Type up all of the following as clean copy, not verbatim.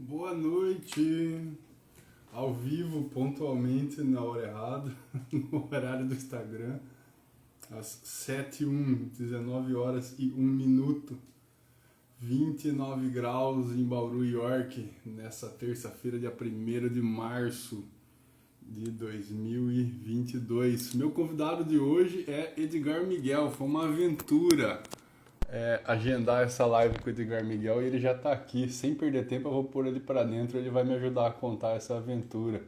Boa noite, ao vivo, pontualmente, na hora errada, no horário do Instagram, às 7h01, 19 horas e 1 minuto, 29 graus em Bauru, York, nessa terça-feira, dia 1º de março de 2022. Meu convidado de hoje é Edgar Miguel, foi uma aventura agendar essa live com o Edgar Miguel e ele já está aqui. Sem perder tempo, eu vou pôr ele para dentro, ele vai me ajudar a contar essa aventura.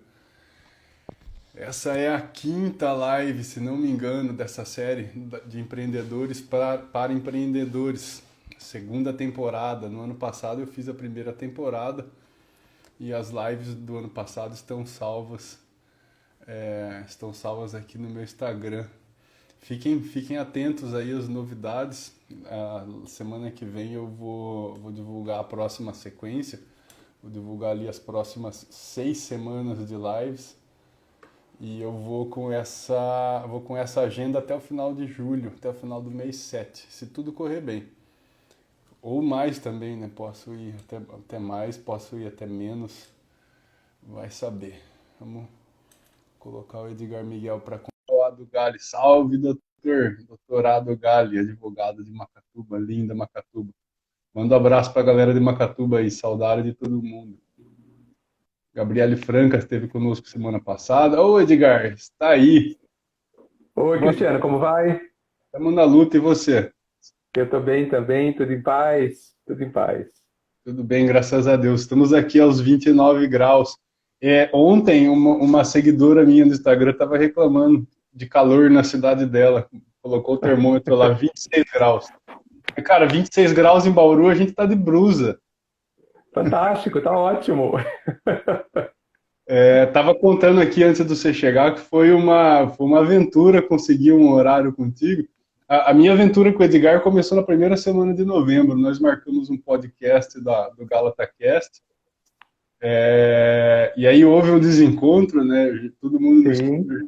Essa é a quinta live, se não me engano, dessa série de empreendedores para empreendedores. Segunda temporada. No ano passado eu fiz a primeira temporada e as lives do ano passado estão salvas aqui no meu Instagram. Fiquem atentos aí às novidades. A semana que vem eu vou divulgar a próxima sequência. Vou divulgar ali as próximas 6 semanas de lives. E eu vou com essa agenda até o final de julho, até o final do mês 7, se tudo correr bem. Ou mais também, né? Posso ir até mais, posso ir até menos. Vai saber. Vamos colocar o Edgar Miguel para Doutorado Gali. Salve, doutor! Doutorado Gali, advogado de Macatuba, linda Macatuba. Manda um abraço para a galera de Macatuba aí, saudade de todo mundo. Gabriele Franca esteve conosco semana passada. Ô, Edgar, está aí. Oi, Cristiano, como vai? Estamos na luta, e você? Eu tô bem também, tudo em paz? Tudo em paz. Tudo bem, graças a Deus. Estamos aqui aos 29 graus. Ontem, uma seguidora minha no Instagram estava reclamando de calor na cidade dela. Colocou o termômetro lá, 26 graus. Cara, 26 graus em Bauru, a gente tá de blusa. Fantástico, tá ótimo. Tava contando aqui antes de você chegar que foi uma aventura conseguir um horário contigo. A minha aventura com o Edgar começou na primeira semana de novembro. Nós marcamos um podcast do GalataCast. E aí houve um desencontro, né? Todo mundo no Sim, estúdio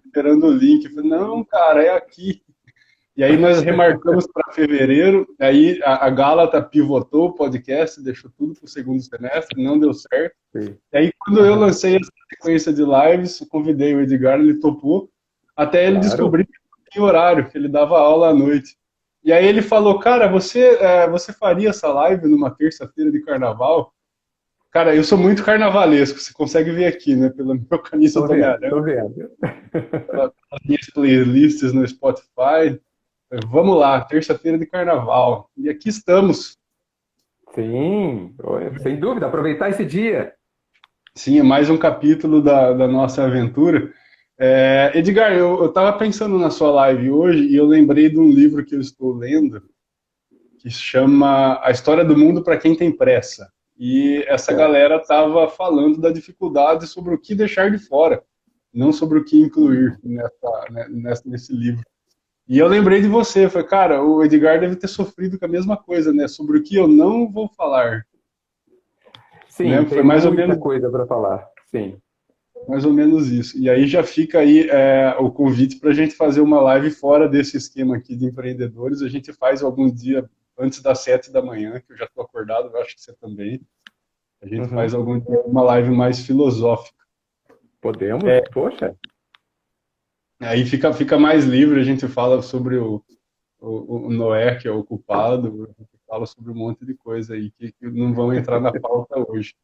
esperando o link. Eu falei, não, cara, é aqui. E aí nós remarcamos para fevereiro. Aí a Gálata pivotou o podcast, deixou tudo para o segundo semestre, não deu certo. sim. E aí quando eu Aham, lancei essa sequência de lives, eu convidei o Edgar, ele topou, até ele claro. descobrir que não tinha horário, que ele dava aula à noite. E aí ele falou, cara, você faria essa live numa terça-feira de carnaval? Cara, eu sou muito carnavalesco, você consegue ver aqui, né? Pela minha camisa Tô do vendo, Homem-Aranha, tô vendo. pelas minhas playlists no Spotify. Vamos lá, terça-feira de carnaval. E aqui estamos. Sim, oi, sem dúvida, aproveitar esse dia. Sim, é mais um capítulo da nossa aventura. Edgar, eu estava pensando na sua live hoje e eu lembrei de um livro que eu estou lendo que se chama A História do Mundo para Quem Tem Pressa. E essa Certo. galera estava falando da dificuldade sobre o que deixar de fora, não sobre o que incluir nesse livro. E eu lembrei de você, foi, cara, o Edgar deve ter sofrido com a mesma coisa, né? Sobre o que eu não vou falar, né? Sim, tem Foi muita coisa para falar. Sim. mais ou menos isso. E aí já fica aí o convite para a gente fazer uma live fora desse esquema aqui de empreendedores. A gente faz algum dia antes das 7 da manhã, que eu já estou acordado, eu acho que você também. A gente faz Uhum. algum dia uma live mais filosófica. Podemos? Poxa. Aí fica mais livre, a gente fala sobre o Noé, que é o culpado, a gente fala sobre um monte de coisa aí que não vão entrar na pauta hoje.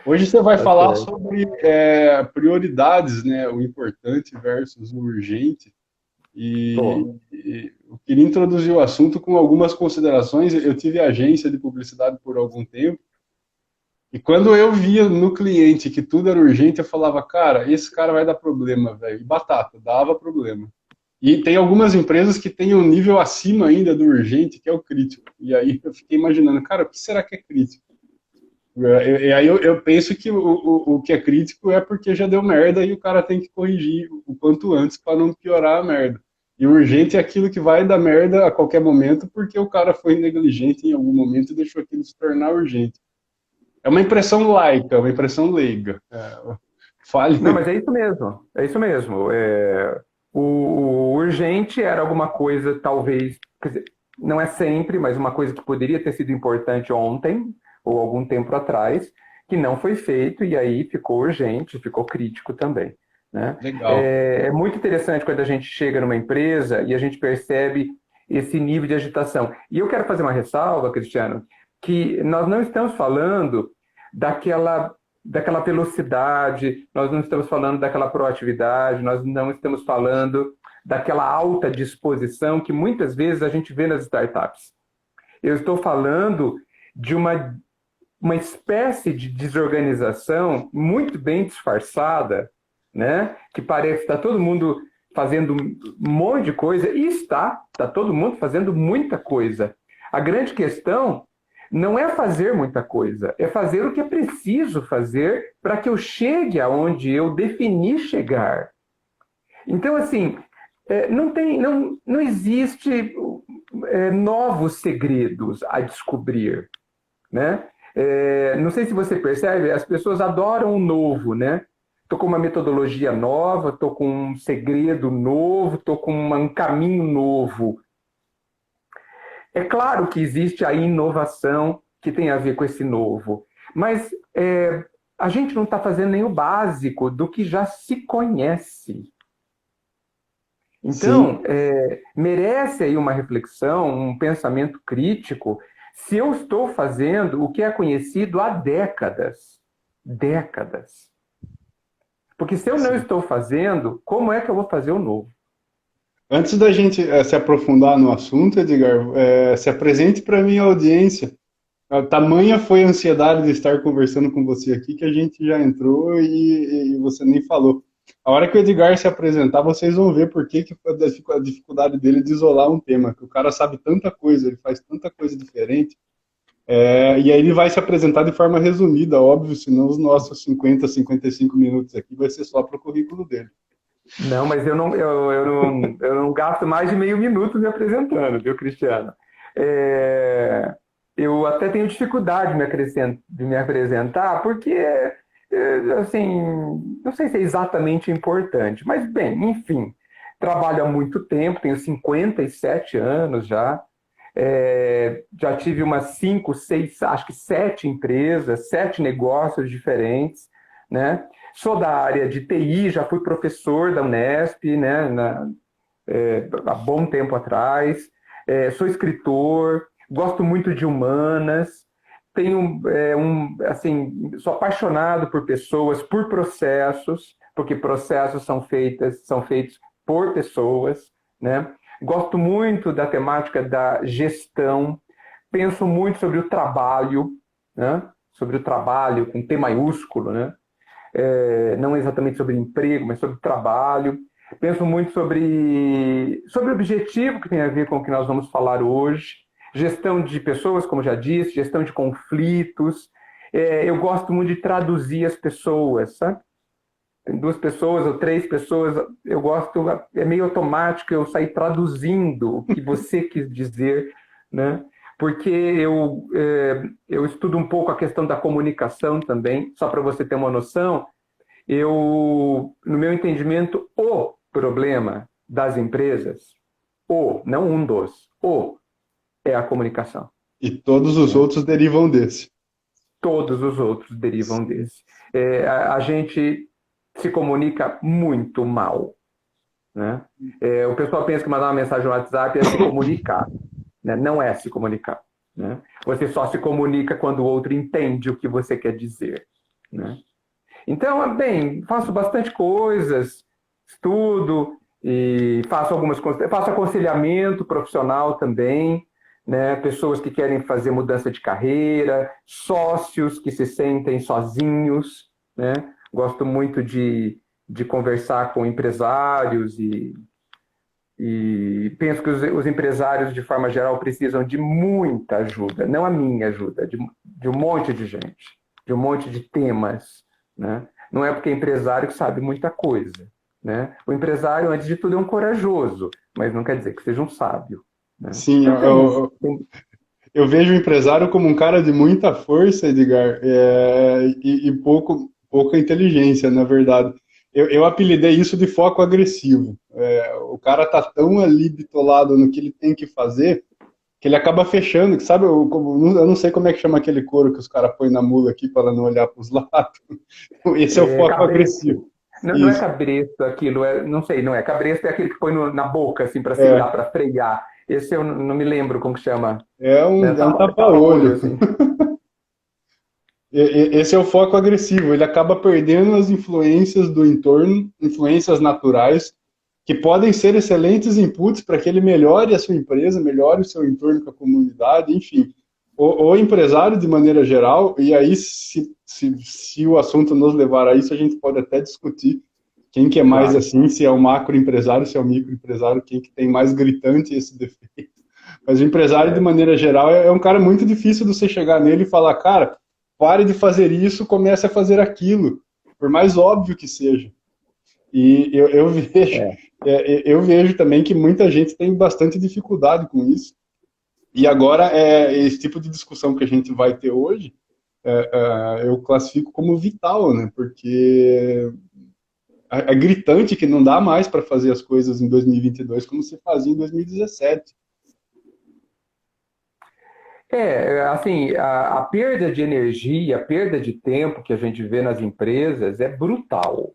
Hoje você vai Tá falar certo. sobre prioridades, né? O importante versus o urgente. Tô. E eu queria introduzir o assunto com algumas considerações. Eu tive agência de publicidade por algum tempo, e quando eu via no cliente que tudo era urgente, eu falava, cara, esse cara vai dar problema, velho. E batata, dava problema. E tem algumas empresas que têm um nível acima ainda do urgente, que é o crítico. E aí eu fiquei imaginando, cara, o que será que é crítico? E aí eu penso que o que é crítico é porque já deu merda e o cara tem que corrigir o quanto antes para não piorar a merda. E o urgente é aquilo que vai dar merda a qualquer momento porque o cara foi negligente em algum momento e deixou aquilo se tornar urgente. É uma impressão laica, uma impressão leiga. Fale. Não, mas é isso mesmo. É isso mesmo. O urgente era alguma coisa, talvez, quer dizer, não é sempre, mas uma coisa que poderia ter sido importante ontem ou algum tempo atrás. que não foi feito e aí ficou urgente, ficou crítico também, né? Legal. É muito interessante quando a gente chega numa empresa e a gente percebe esse nível de agitação. E eu quero fazer uma ressalva, Cristiano, que nós não estamos falando daquela velocidade, nós não estamos falando daquela proatividade, nós não estamos falando daquela alta disposição que muitas vezes a gente vê nas startups. Eu estou falando de uma espécie de desorganização muito bem disfarçada, né? Que parece que está todo mundo fazendo um monte de coisa, e está todo mundo fazendo muita coisa. A grande questão não é fazer muita coisa, é fazer o que é preciso fazer para que eu chegue aonde eu defini chegar. Então, assim, não existe novos segredos a descobrir, né? Não sei se você percebe, as pessoas adoram o novo, né? Estou com uma metodologia nova, estou com um segredo novo, estou com um caminho novo. É claro que existe a inovação que tem a ver com esse novo, mas a gente não está fazendo nem o básico do que já se conhece. Sim. Então, merece aí uma reflexão, um pensamento crítico, se eu estou fazendo o que é conhecido há décadas. Décadas. Porque se eu não Sim. estou fazendo, como é que eu vou fazer o novo? Antes da gente se aprofundar no assunto, Edgar, se apresente para a minha audiência. A tamanha foi a ansiedade de estar conversando com você aqui que a gente já entrou e você nem falou. A hora que o Edgar se apresentar, vocês vão ver por que a dificuldade dele de isolar um tema, que o cara sabe tanta coisa, ele faz tanta coisa diferente, e aí ele vai se apresentar de forma resumida, óbvio, senão os nossos 50, 55 minutos aqui vai ser só para o currículo dele. Não, mas eu não gasto mais de meio minuto me apresentando, viu, Cristiano? Eu até tenho dificuldade de me apresentar, porque, assim, não sei se é exatamente importante, mas, bem, enfim, trabalho há muito tempo, tenho 57 anos já, já tive umas 5, 6, acho que 7 empresas, 7 negócios diferentes, né? Sou da área de TI, já fui professor da Unesp, né, há bom tempo atrás. Sou escritor, gosto muito de humanas, tenho assim, sou apaixonado por pessoas, por processos, porque processos são feitos por pessoas, né? Gosto muito da temática da gestão, penso muito sobre o trabalho, né? Sobre o trabalho com T maiúsculo, né? Não exatamente sobre emprego, mas sobre trabalho. Penso muito sobre o objetivo que tem a ver com o que nós vamos falar hoje. Gestão de pessoas, como já disse, gestão de conflitos. Eu gosto muito de traduzir as pessoas, sabe? Tem 2 pessoas ou 3 pessoas, eu gosto, é meio automático eu sair traduzindo o que você quis dizer, né? Porque eu estudo um pouco a questão da comunicação também, só para você ter uma noção, no meu entendimento, o problema das empresas, não um dos, é a comunicação. E todos os Né? outros derivam desse. Todos os outros derivam Sim. desse. A gente se comunica muito mal. Né? O pessoal pensa que mandar uma mensagem no WhatsApp é se comunicar. Né? Não é se comunicar. Né? Você só se comunica quando o outro entende o que você quer dizer. Né? Então, bem, faço bastante coisas, estudo e faço aconselhamento profissional também, né? Pessoas que querem fazer mudança de carreira, sócios que se sentem sozinhos, né? Gosto muito de conversar com empresários e penso que os empresários, de forma geral, precisam de muita ajuda, não a minha ajuda, de um monte de gente, de um monte de temas, né? Não é porque é empresário que sabe muita coisa, né? O empresário, antes de tudo, é um corajoso, mas não quer dizer que seja um sábio, né? Sim, Então tem isso. eu vejo o empresário como um cara de muita força, Edgar, e pouca inteligência, na verdade. Eu apelidei isso de foco agressivo. O cara tá tão ali bitolado no que ele tem que fazer que ele acaba fechando, que sabe, eu não sei como é que chama aquele couro que os caras põem na mula aqui para não olhar para os lados. Esse é o foco Cabresto. agressivo. Não é Isso. cabresto aquilo, não sei, não é. Cabresto é aquele que põe na boca, assim, para segurar, É, para frear. Esse eu não me lembro como que chama. é Né? um, é um Tapa-olho, tapa-olho. assim. Esse é o foco agressivo. Ele acaba perdendo as influências do entorno, influências naturais, que podem ser excelentes inputs para que ele melhore a sua empresa, melhore o seu entorno com a comunidade, enfim. O empresário, de maneira geral, e aí, se o assunto nos levar a isso, a gente pode até discutir quem que é mais Claro. assim, se é o macroempresário, se é o microempresário, quem que tem mais gritante esse defeito. Mas o empresário, de É. maneira geral, é um cara muito difícil de você chegar nele e falar, cara, pare de fazer isso, comece a fazer aquilo, por mais óbvio que seja. E eu vejo, É. eu vejo também que muita gente tem bastante dificuldade com isso. E agora, esse tipo de discussão que a gente vai ter hoje, eu classifico como vital, né? Porque é gritante que não dá mais para fazer as coisas em 2022 como se fazia em 2017. Assim, a perda de energia, a perda de tempo que a gente vê nas empresas é brutal.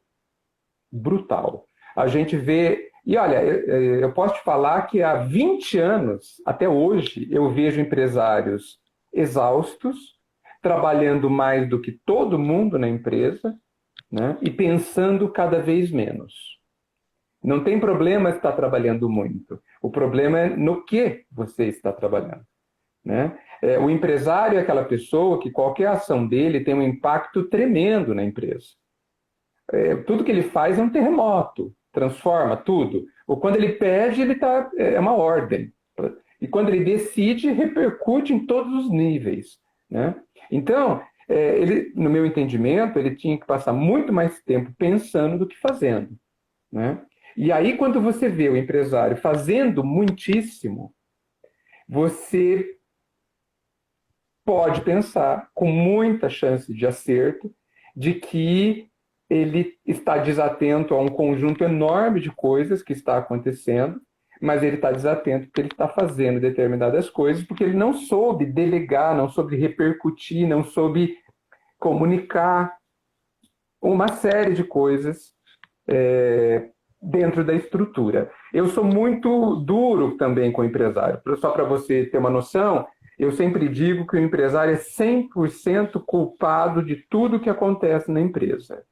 Brutal. A gente vê. E olha, eu posso te falar que há 20 anos, até hoje, eu vejo empresários exaustos, trabalhando mais do que todo mundo na empresa, né? E pensando cada vez menos. Não tem problema estar trabalhando muito. O problema é no que você está trabalhando, né? O empresário é aquela pessoa que qualquer ação dele tem um impacto tremendo na empresa. Tudo que ele faz é um terremoto, transforma tudo. Ou quando ele pede, é uma ordem. E quando ele decide, repercute em todos os níveis, né? Então, ele, no meu entendimento, ele tinha que passar muito mais tempo pensando do que fazendo, né? E aí, quando você vê o empresário fazendo muitíssimo, você pode pensar, com muita chance de acerto, de que ele está desatento a um conjunto enorme de coisas que está acontecendo, mas ele está desatento porque ele está fazendo determinadas coisas, porque ele não soube delegar, não soube repercutir, não soube comunicar uma série de coisas dentro da estrutura. Eu sou muito duro também com o empresário. Só para você ter uma noção, eu sempre digo que o empresário é 100% culpado de tudo que acontece na empresa.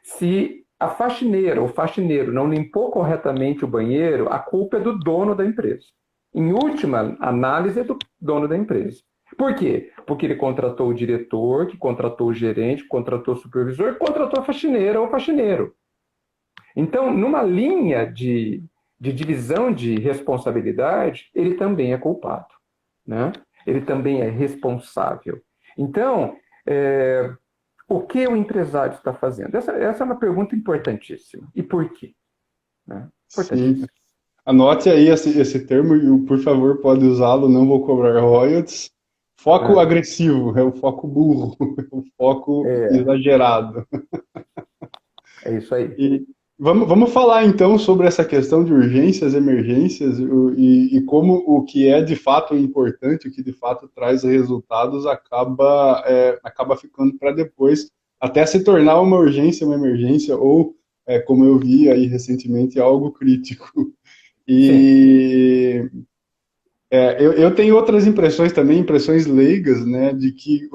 Se a faxineira ou faxineiro não limpou corretamente o banheiro, a culpa é do dono da empresa. Em última análise, é do dono da empresa. Por quê? Porque ele contratou o diretor, que contratou o gerente, que contratou o supervisor, que contratou a faxineira ou faxineiro. Então, numa linha de divisão de responsabilidade, ele também é culpado, né? Ele também é responsável. Então, o que o empresário está fazendo? Essa é uma pergunta importantíssima. E por quê? Né? Sim. Importantíssima. Anote aí esse termo e, por favor, pode usá-lo, não vou cobrar royalties. Foco É, agressivo, é o foco burro, é o foco é, exagerado. é isso aí. E vamos falar então sobre essa questão de urgências, emergências e como o que é de fato importante, o que de fato traz resultados, acaba ficando para depois, até se tornar uma urgência, uma emergência, ou, como eu vi aí recentemente, algo crítico. Sim, E eu tenho outras impressões também, impressões leigas, né, de que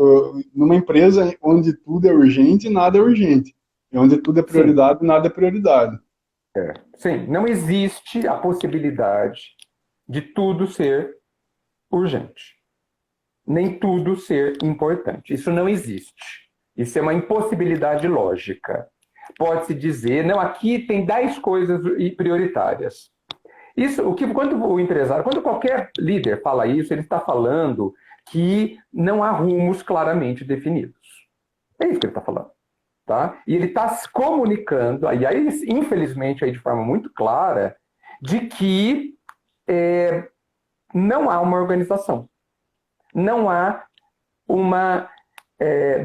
numa empresa onde tudo é urgente, nada é urgente. E onde tudo é sim, prioridade, nada é prioridade. sim. Não existe a possibilidade de tudo ser urgente, nem tudo ser importante. Isso não existe. Isso é uma impossibilidade lógica. Pode-se dizer, não, aqui tem 10 coisas prioritárias. Isso, quando o empresário, quando qualquer líder fala isso, ele está falando que não há rumos claramente definidos. É isso que ele está falando. Tá? E ele está se comunicando, e aí, infelizmente, aí de forma muito clara, de que não há uma organização, não há uma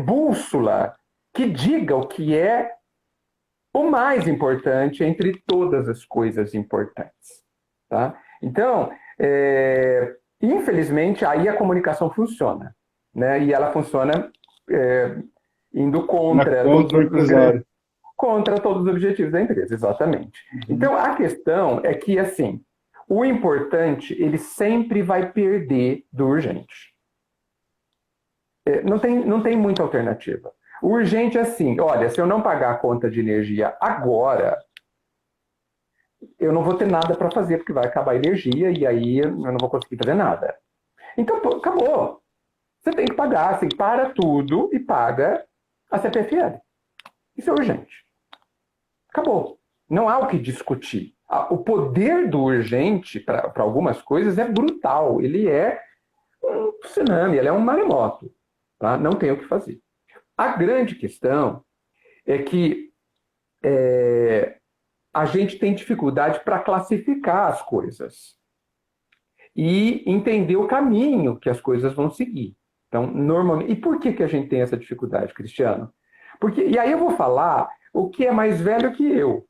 bússola que diga o que é o mais importante entre todas as coisas importantes. Tá? Então, Infelizmente, aí a comunicação funciona, né? E ela funciona indo Contra o empresário. contra todos os objetivos da empresa, exatamente. Uhum. Então, a questão é que, assim, o importante, ele sempre vai perder do urgente. Não tem muita alternativa. O urgente é assim, olha, se eu não pagar a conta de energia agora, eu não vou ter nada para fazer, porque vai acabar a energia e aí eu não vou conseguir fazer nada. Então, pô, acabou. Você tem que pagar, você para tudo e paga a CPFL. Isso é urgente. Acabou. Não há o que discutir. O poder do urgente para algumas coisas é brutal. Ele é um tsunami, ele é um maremoto. Tá? Não tem o que fazer. A grande questão é que a gente tem dificuldade para classificar as coisas e entender o caminho que as coisas vão seguir. Então, normalmente. E por que a gente tem essa dificuldade, Cristiano? E aí eu vou falar o que é mais velho que eu.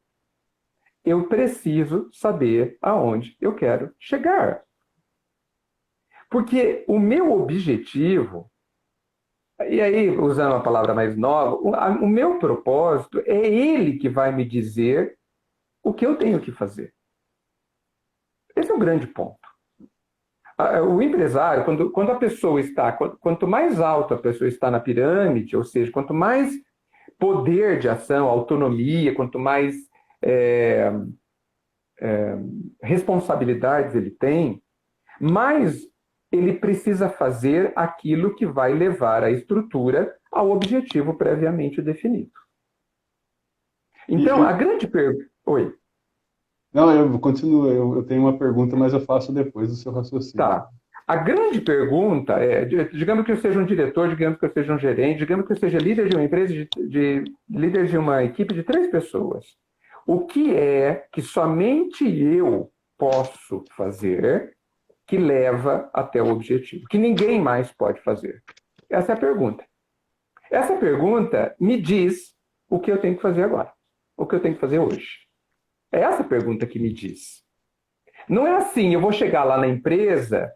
Eu preciso saber aonde eu quero chegar. Porque o meu objetivo, e aí, usando uma palavra mais nova, o meu propósito é ele que vai me dizer o que eu tenho que fazer. Esse é o grande ponto. O empresário, quando a pessoa está, quanto mais alto a pessoa está na pirâmide, ou seja, quanto mais poder de ação, autonomia, quanto mais responsabilidades ele tem, mais ele precisa fazer aquilo que vai levar a estrutura ao objetivo previamente definido. Então, a grande pergunta... Oi. Não, eu continuo. Eu tenho uma pergunta, mas eu faço depois do seu raciocínio. Tá. A grande pergunta é, digamos que eu seja um diretor, digamos que eu seja um gerente, digamos que eu seja líder de uma empresa, líder de uma equipe de 3 pessoas. O que é que somente eu posso fazer que leva até o objetivo? Que ninguém mais pode fazer? Essa é a pergunta. Essa pergunta me diz o que eu tenho que fazer agora, o que eu tenho que fazer hoje. É essa pergunta que me diz. Não é assim, eu vou chegar lá na empresa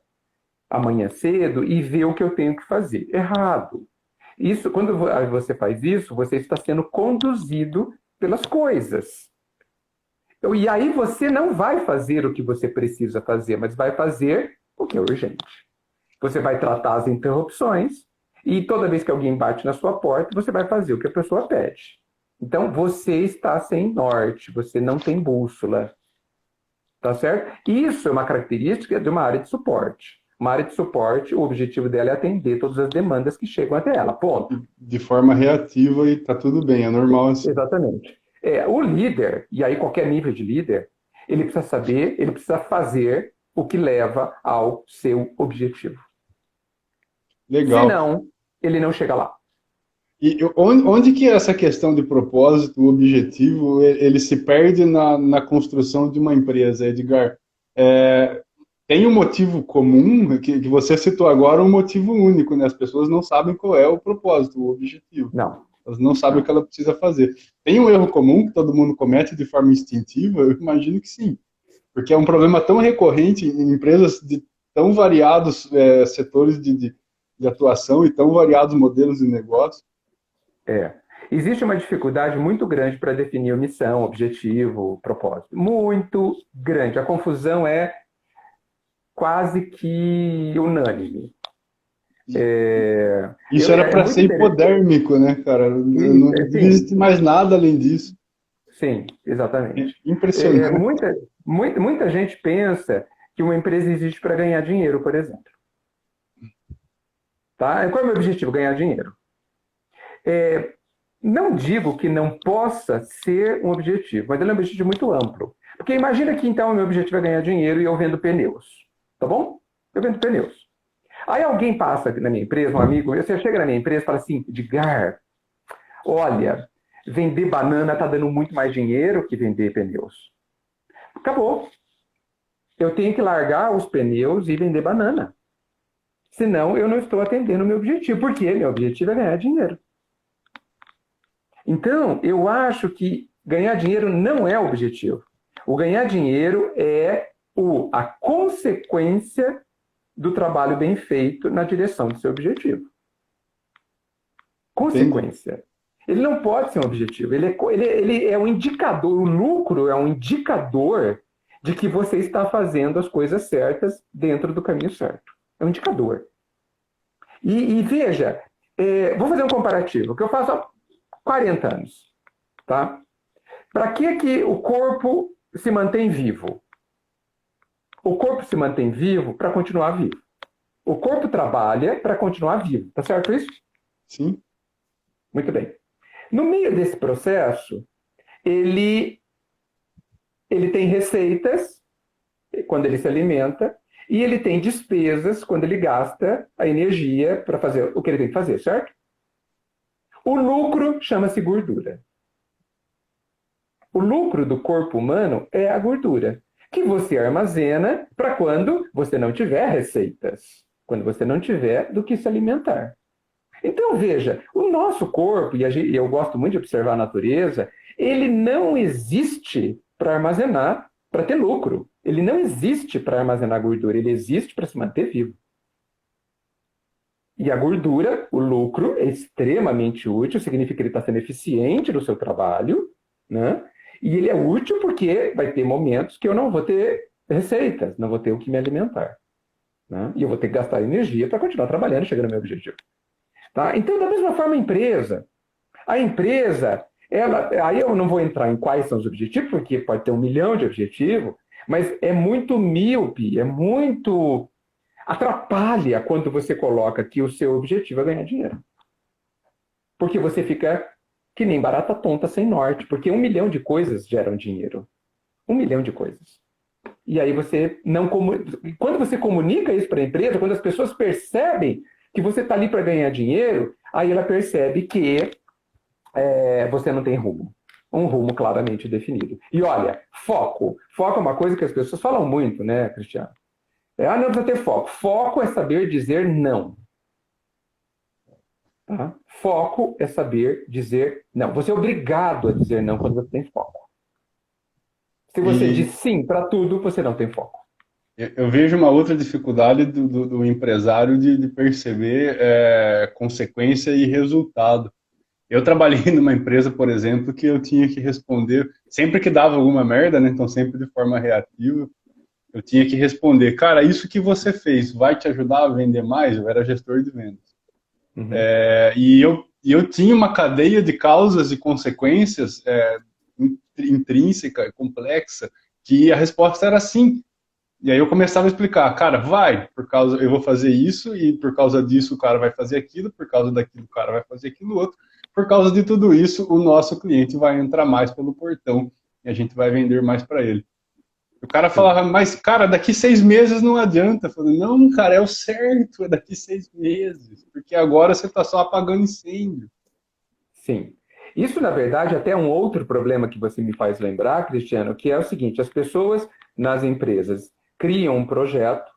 amanhã cedo e ver o que eu tenho que fazer. Errado. Isso, quando você faz isso, você está sendo conduzido pelas coisas. E aí você não vai fazer o que você precisa fazer, mas vai fazer o que é urgente. Você vai tratar as interrupções e toda vez que alguém bate na sua porta, você vai fazer o que a pessoa pede. Então você está sem norte, você não tem bússola. Tá certo? Isso é uma característica de uma área de suporte. Uma área de suporte, o objetivo dela é atender todas as demandas que chegam até ela. Ponto. De forma reativa e tá tudo bem, é normal assim. Exatamente. O líder, e aí qualquer nível de líder, ele precisa saber, ele precisa fazer o que leva ao seu objetivo. Legal. Senão, ele não chega lá. E onde que essa questão de propósito, objetivo, ele se perde na construção de uma empresa, Edgar? Tem um motivo comum, que você citou agora, um motivo único, né? As pessoas não sabem qual é o propósito, o objetivo. Não. Elas não sabem o que ela precisa fazer. Tem um erro comum que todo mundo comete de forma instintiva? Eu imagino que sim. Porque é um problema tão recorrente em empresas de tão variados setores de atuação e tão variados modelos de negócio. Existe uma dificuldade muito grande para definir missão, objetivo, propósito. Muito grande. A confusão é quase que unânime. Isso era para ser hipodérmico, né, cara? Não existe mais nada além disso. Sim, exatamente. Impressionante. Muita gente pensa que uma empresa existe para ganhar dinheiro, por exemplo. Tá? Qual é o meu objetivo? Ganhar dinheiro. Não digo que não possa ser um objetivo, mas ele é um objetivo muito amplo. Porque imagina que então o meu objetivo é ganhar dinheiro e eu vendo pneus. Tá bom? Eu vendo pneus. Aí alguém passa na minha empresa, um amigo, você chega na minha empresa e fala assim, Edgar, olha, vender banana está dando muito mais dinheiro que vender pneus. Acabou. Eu tenho que largar os pneus e vender banana. Senão eu não estou atendendo o meu objetivo, porque meu objetivo é ganhar dinheiro. Então, eu acho que ganhar dinheiro não é o objetivo. O ganhar dinheiro é a consequência do trabalho bem feito na direção do seu objetivo. Consequência. Ele não pode ser um objetivo. Ele é um indicador. O lucro é um indicador de que você está fazendo as coisas certas dentro do caminho certo. É um indicador. E veja, vou fazer um comparativo, que eu faço há 40 anos. Tá? Para que o corpo se mantém vivo? O corpo se mantém vivo para continuar vivo. O corpo trabalha para continuar vivo. Tá certo isso? Sim. Muito bem. No meio desse processo, ele tem receitas quando ele se alimenta e ele tem despesas quando ele gasta a energia para fazer o que ele tem que fazer, certo? O lucro chama-se gordura. O lucro do corpo humano é a gordura, que você armazena para quando você não tiver receitas, quando você não tiver do que se alimentar. Então, veja, o nosso corpo, e eu gosto muito de observar a natureza, ele não existe para armazenar, para ter lucro. Ele não existe para armazenar gordura, ele existe para se manter vivo. E a gordura, o lucro, é extremamente útil, significa que ele está sendo eficiente no seu trabalho, né? E ele é útil porque vai ter momentos que eu não vou ter receitas, não vou ter o que me alimentar, né? E eu vou ter que gastar energia para continuar trabalhando e chegando ao meu objetivo. Tá? Então, da mesma forma, a empresa, aí eu não vou entrar em quais são os objetivos, porque pode ter 1 milhão de objetivos, mas é muito míope, atrapalha quando você coloca que o seu objetivo é ganhar dinheiro. Porque você fica que nem barata tonta sem norte, porque 1 milhão de coisas geram dinheiro. 1 milhão de coisas. E aí você não... Quando você comunica isso para a empresa, quando as pessoas percebem que você está ali para ganhar dinheiro, aí ela percebe que você não tem rumo. Um rumo claramente definido. E olha, foco. Foco é uma coisa que as pessoas falam muito, né, Cristiano? Não precisa ter foco. Foco é saber dizer não. Tá? Foco é saber dizer não. Você é obrigado a dizer não quando você tem foco. Se você diz sim para tudo, você não tem foco. Eu vejo uma outra dificuldade do empresário de perceber consequência e resultado. Eu trabalhei numa empresa, por exemplo, que eu tinha que responder, sempre que dava alguma merda, né? Então sempre de forma reativa, eu tinha que responder, cara, isso que você fez vai te ajudar a vender mais? Eu era gestor de vendas. Uhum. E eu tinha uma cadeia de causas e consequências intrínseca, complexa, que a resposta era sim. E aí eu começava a explicar, cara, eu vou fazer isso, e por causa disso o cara vai fazer aquilo, por causa daquilo o cara vai fazer aquilo outro, por causa de tudo isso o nosso cliente vai entrar mais pelo portão e a gente vai vender mais para ele. O cara falava, mas cara, daqui 6 meses não adianta. Eu falei, não, cara, é o certo, é daqui 6 meses, porque agora você está só apagando incêndio. Sim. Isso, na verdade, até é um outro problema que você me faz lembrar, Cristiano, que é o seguinte, as pessoas nas empresas criam um projeto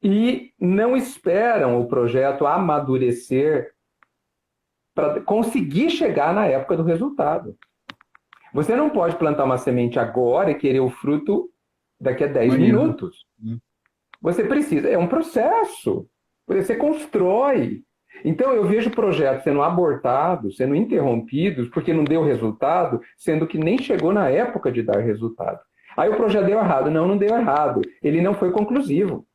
e não esperam o projeto amadurecer para conseguir chegar na época do resultado. Você não pode plantar uma semente agora e querer o fruto daqui a 10 minutos. Você precisa, é um processo. Você constrói. Então, eu vejo projetos sendo abortados, sendo interrompidos, porque não deu resultado, sendo que nem chegou na época de dar resultado. Aí o projeto deu errado. Não deu errado. Ele não foi conclusivo.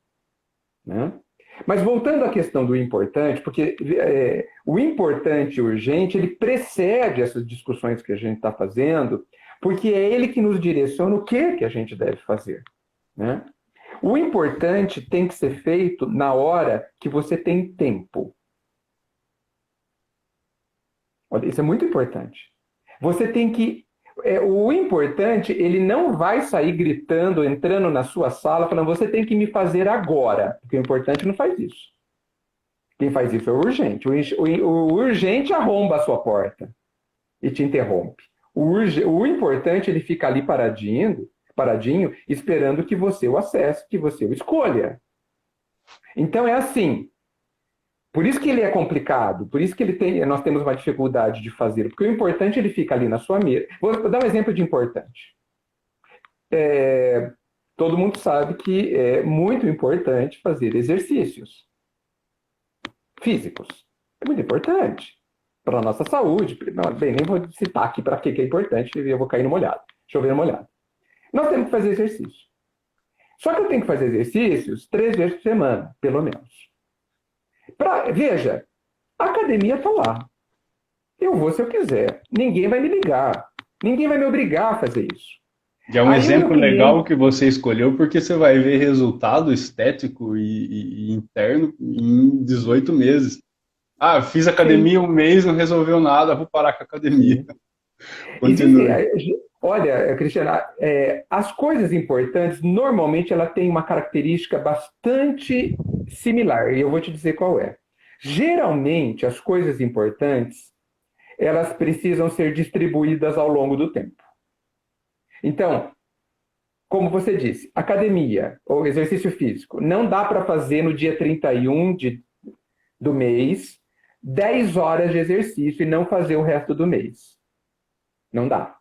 Né? Mas voltando à questão do importante, porque o importante e urgente, ele precede essas discussões que a gente está fazendo, porque é ele que nos direciona o que a gente deve fazer. Né? O importante tem que ser feito na hora que você tem tempo. Olha, isso é muito importante. Você tem que... o importante, ele não vai sair gritando, entrando na sua sala, falando, você tem que me fazer agora. Porque o importante não faz isso. Quem faz isso é o urgente. O urgente arromba a sua porta e te interrompe. O importante, ele fica ali paradinho, esperando que você o acesse, que você o escolha. Então é assim... Por isso que ele é complicado, por isso que nós temos uma dificuldade de fazer, porque o importante ele fica ali na sua mesa. Vou dar um exemplo de importante. todo mundo sabe que é muito importante fazer exercícios físicos. É muito importante para a nossa saúde. Não, bem, nem vou citar aqui para que é importante, eu vou cair no molhado, chover no molhado. Nós temos que fazer exercício. Só que eu tenho que fazer exercícios 3 vezes por semana, pelo menos. Veja, a academia está lá. Eu vou se eu quiser. Ninguém vai me ligar. Ninguém vai me obrigar a fazer isso. E é um Aí o meu exemplo legal cliente... que você escolheu, porque você vai ver resultado estético e interno em 18 meses. Ah, fiz Sim, academia um mês, não resolveu nada, vou parar com a academia. sim. Existe, Continue. olha, Cristiana, as coisas importantes, normalmente, ela tem uma característica bastante similar, e eu vou te dizer qual é. Geralmente, as coisas importantes, elas precisam ser distribuídas ao longo do tempo. Então, como você disse, academia ou exercício físico, não dá para fazer no dia 31 do mês 10 horas de exercício e não fazer o resto do mês. Não dá.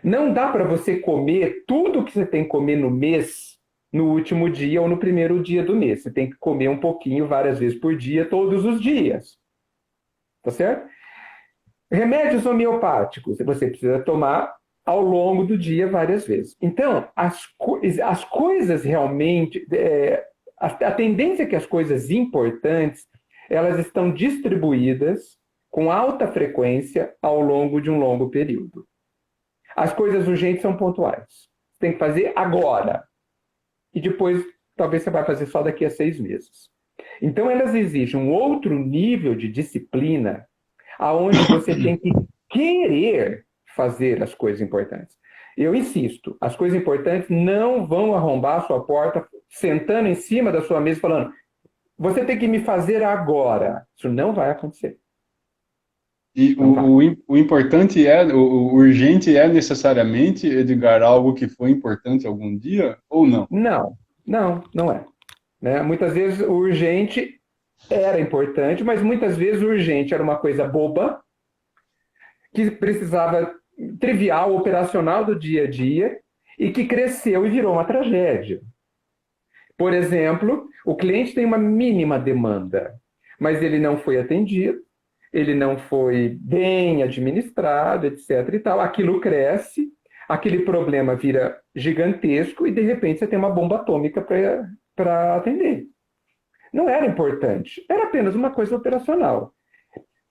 Não dá para você comer tudo que você tem que comer no mês no último dia ou no primeiro dia do mês. Você tem que comer um pouquinho várias vezes por dia, todos os dias. Tá certo? Remédios homeopáticos, você precisa tomar ao longo do dia várias vezes. Então, as coisas realmente... a tendência é que as coisas importantes elas estão distribuídas com alta frequência ao longo de um longo período. As coisas urgentes são pontuais. Você tem que fazer agora. E depois, talvez você vai fazer só daqui a 6 meses. Então, elas exigem um outro nível de disciplina, aonde você tem que querer fazer as coisas importantes. Eu insisto, as coisas importantes não vão arrombar a sua porta sentando em cima da sua mesa falando você tem que me fazer agora. Isso não vai acontecer. E Não vai. o importante o urgente é necessariamente, Edgar, algo que foi importante algum dia ou não? Não, não é. Né? Muitas vezes o urgente era importante, mas muitas vezes o urgente era uma coisa boba, que precisava trivial, operacional do dia a dia, e que cresceu e virou uma tragédia. Por exemplo, o cliente tem uma mínima demanda, mas ele não foi atendido, ele não foi bem administrado, etc. e tal. Aquilo cresce, aquele problema vira gigantesco e, de repente, você tem uma bomba atômica para atender. Não era importante, era apenas uma coisa operacional.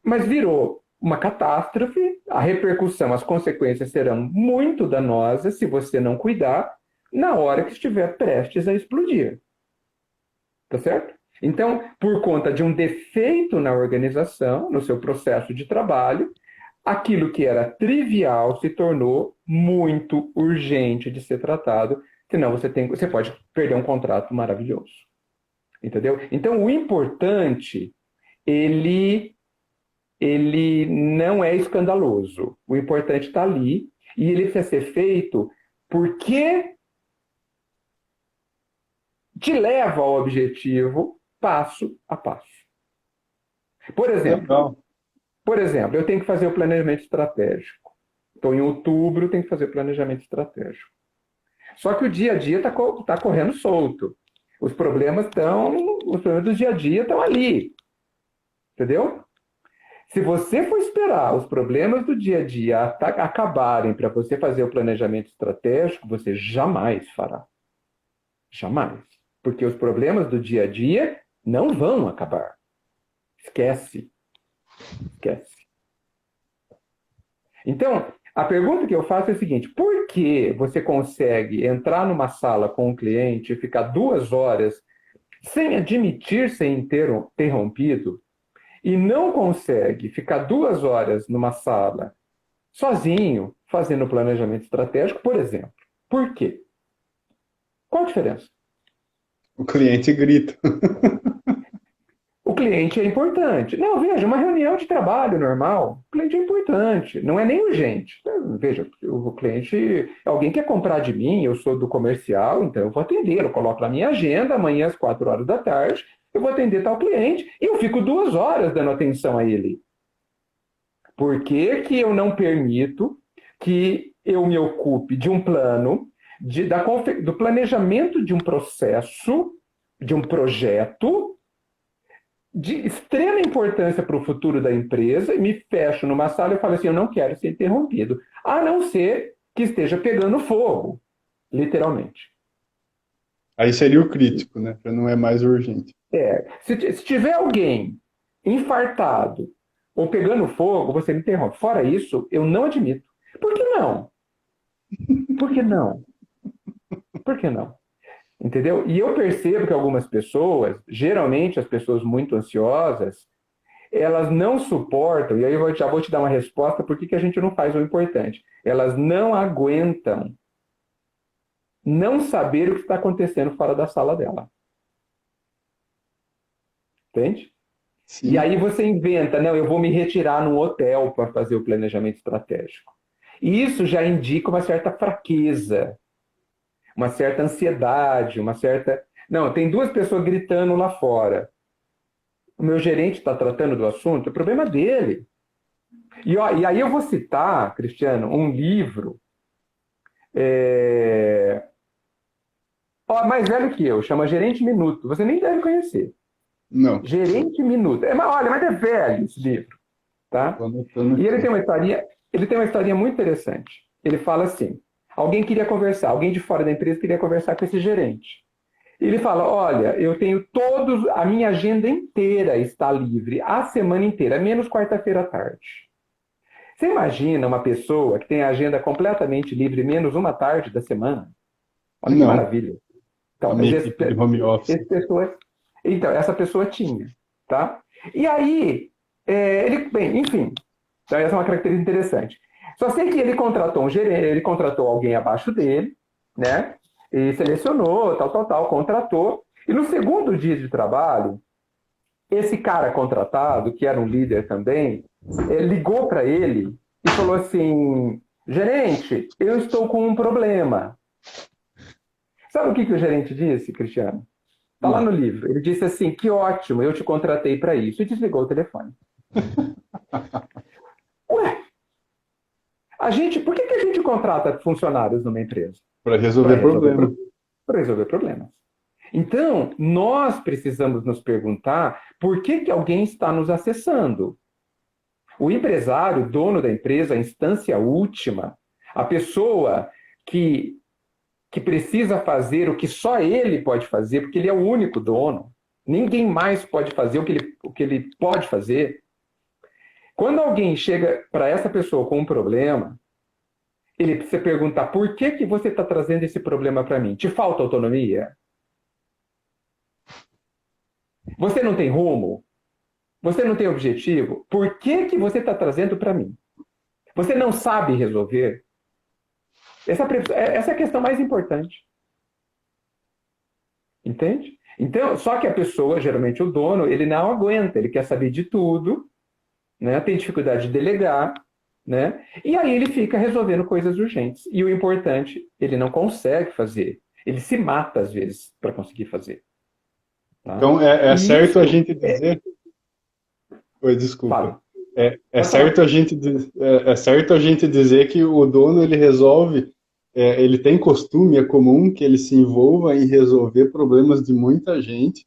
Mas virou uma catástrofe, a repercussão, as consequências serão muito danosas se você não cuidar na hora que estiver prestes a explodir. Tá certo? Então, por conta de um defeito na organização, no seu processo de trabalho, aquilo que era trivial se tornou muito urgente de ser tratado, senão você pode perder um contrato maravilhoso. Entendeu? Então, o importante, ele não é escandaloso. O importante está ali e ele precisa ser feito porque te leva ao objetivo passo a passo. Por Legal. exemplo, eu tenho que fazer o planejamento estratégico. Estou em outubro, tenho que fazer o planejamento estratégico. Só que o dia a dia está correndo solto. Os problemas do dia a dia estão ali. Entendeu? Se você for esperar os problemas do dia a dia acabarem para você fazer o planejamento estratégico, você jamais fará. Jamais. Porque os problemas do dia a dia não vão acabar. Esquece. Esquece. Então, a pergunta que eu faço é a seguinte: por que você consegue entrar numa sala com um cliente e ficar 2 horas sem admitir ser interrompido e não consegue ficar 2 horas numa sala sozinho fazendo planejamento estratégico, por exemplo? Por quê? Qual a diferença? O cliente grita. O cliente é importante. Não, veja, uma reunião de trabalho normal, o cliente é importante, não é nem urgente. Veja, o cliente é alguém que quer comprar de mim, eu sou do comercial, então eu vou atender, eu coloco na minha agenda, amanhã às 4 horas da tarde, eu vou atender tal cliente e eu fico 2 horas dando atenção a ele. Por que que eu não permito que eu me ocupe de um plano, do planejamento de um processo, de um projeto de extrema importância para o futuro da empresa, e me fecho numa sala e falo assim, eu não quero ser interrompido, a não ser que esteja pegando fogo, literalmente. Aí seria o crítico, né? Já não é mais urgente. Se tiver alguém infartado ou pegando fogo, você me interrompe. Fora isso, eu não admito. Por que não? Por que não? Por que não? Entendeu? E eu percebo que algumas pessoas, geralmente as pessoas muito ansiosas, elas não suportam, e aí já vou te dar uma resposta por que a gente não faz o importante. Elas não aguentam não saber o que está acontecendo fora da sala dela. Entende? E Sim. aí você inventa, não, eu vou me retirar num hotel para fazer o planejamento estratégico. E isso já indica uma certa fraqueza, uma certa ansiedade, uma certa. Não, tem duas pessoas gritando lá fora. O meu gerente está tratando do assunto, é problema dele. E aí eu vou citar, Cristiano, um livro mais velho que eu, chama Gerente Minuto. Você nem deve conhecer. Não. Gerente Minuto. Olha, mas é velho esse livro, tá? Tô anotando E aqui. ele tem uma historinha muito interessante. Ele fala assim: alguém queria conversar, alguém de fora da empresa queria conversar com esse gerente. Ele fala: olha, eu tenho a minha agenda inteira está livre, a semana inteira, menos quarta-feira à tarde. Você imagina uma pessoa que tem a agenda completamente livre, menos uma tarde da semana? Olha que Não. maravilha. A Então, minha equipe de home office. essa pessoa tinha, tá? E aí, bem, enfim, então essa é uma característica interessante. Só sei que ele contratou um gerente, ele contratou alguém abaixo dele, né? E selecionou, tal, contratou. E no segundo dia de trabalho, esse cara contratado, que era um líder também, ligou para ele e falou assim: gerente, eu estou com um problema. Sabe o que o gerente disse, Cristiano? Está lá Não. no livro. Ele disse assim: que ótimo, eu te contratei para isso. E desligou o telefone. Ué, por que a gente contrata funcionários numa empresa? Para Para resolver resolver, problema. para resolver problemas. Então, nós precisamos nos perguntar por que alguém está nos acessando. O empresário, dono da empresa, a instância última, a pessoa que precisa fazer o que só ele pode fazer, porque ele é o único dono. Ninguém mais pode fazer o que ele pode fazer. Quando alguém chega para essa pessoa com um problema, ele precisa perguntar: por que você está trazendo esse problema para mim? Te falta autonomia? Você não tem rumo? Você não tem objetivo? Por que você está trazendo para mim? Você não sabe resolver? Essa é a questão mais importante. Entende? Então, só que a pessoa, geralmente o dono, ele não aguenta, ele quer saber de tudo, né? Tem dificuldade de delegar, né? E aí ele fica resolvendo coisas urgentes. E o importante, ele não consegue fazer. Ele se mata às vezes para conseguir fazer. Tá? Então, é E certo a isso, gente dizer. Oi, desculpa. fala, É pode certo falar. é certo a gente dizer que o dono ele resolve, ele tem costume, é comum que ele se envolva em resolver problemas de muita gente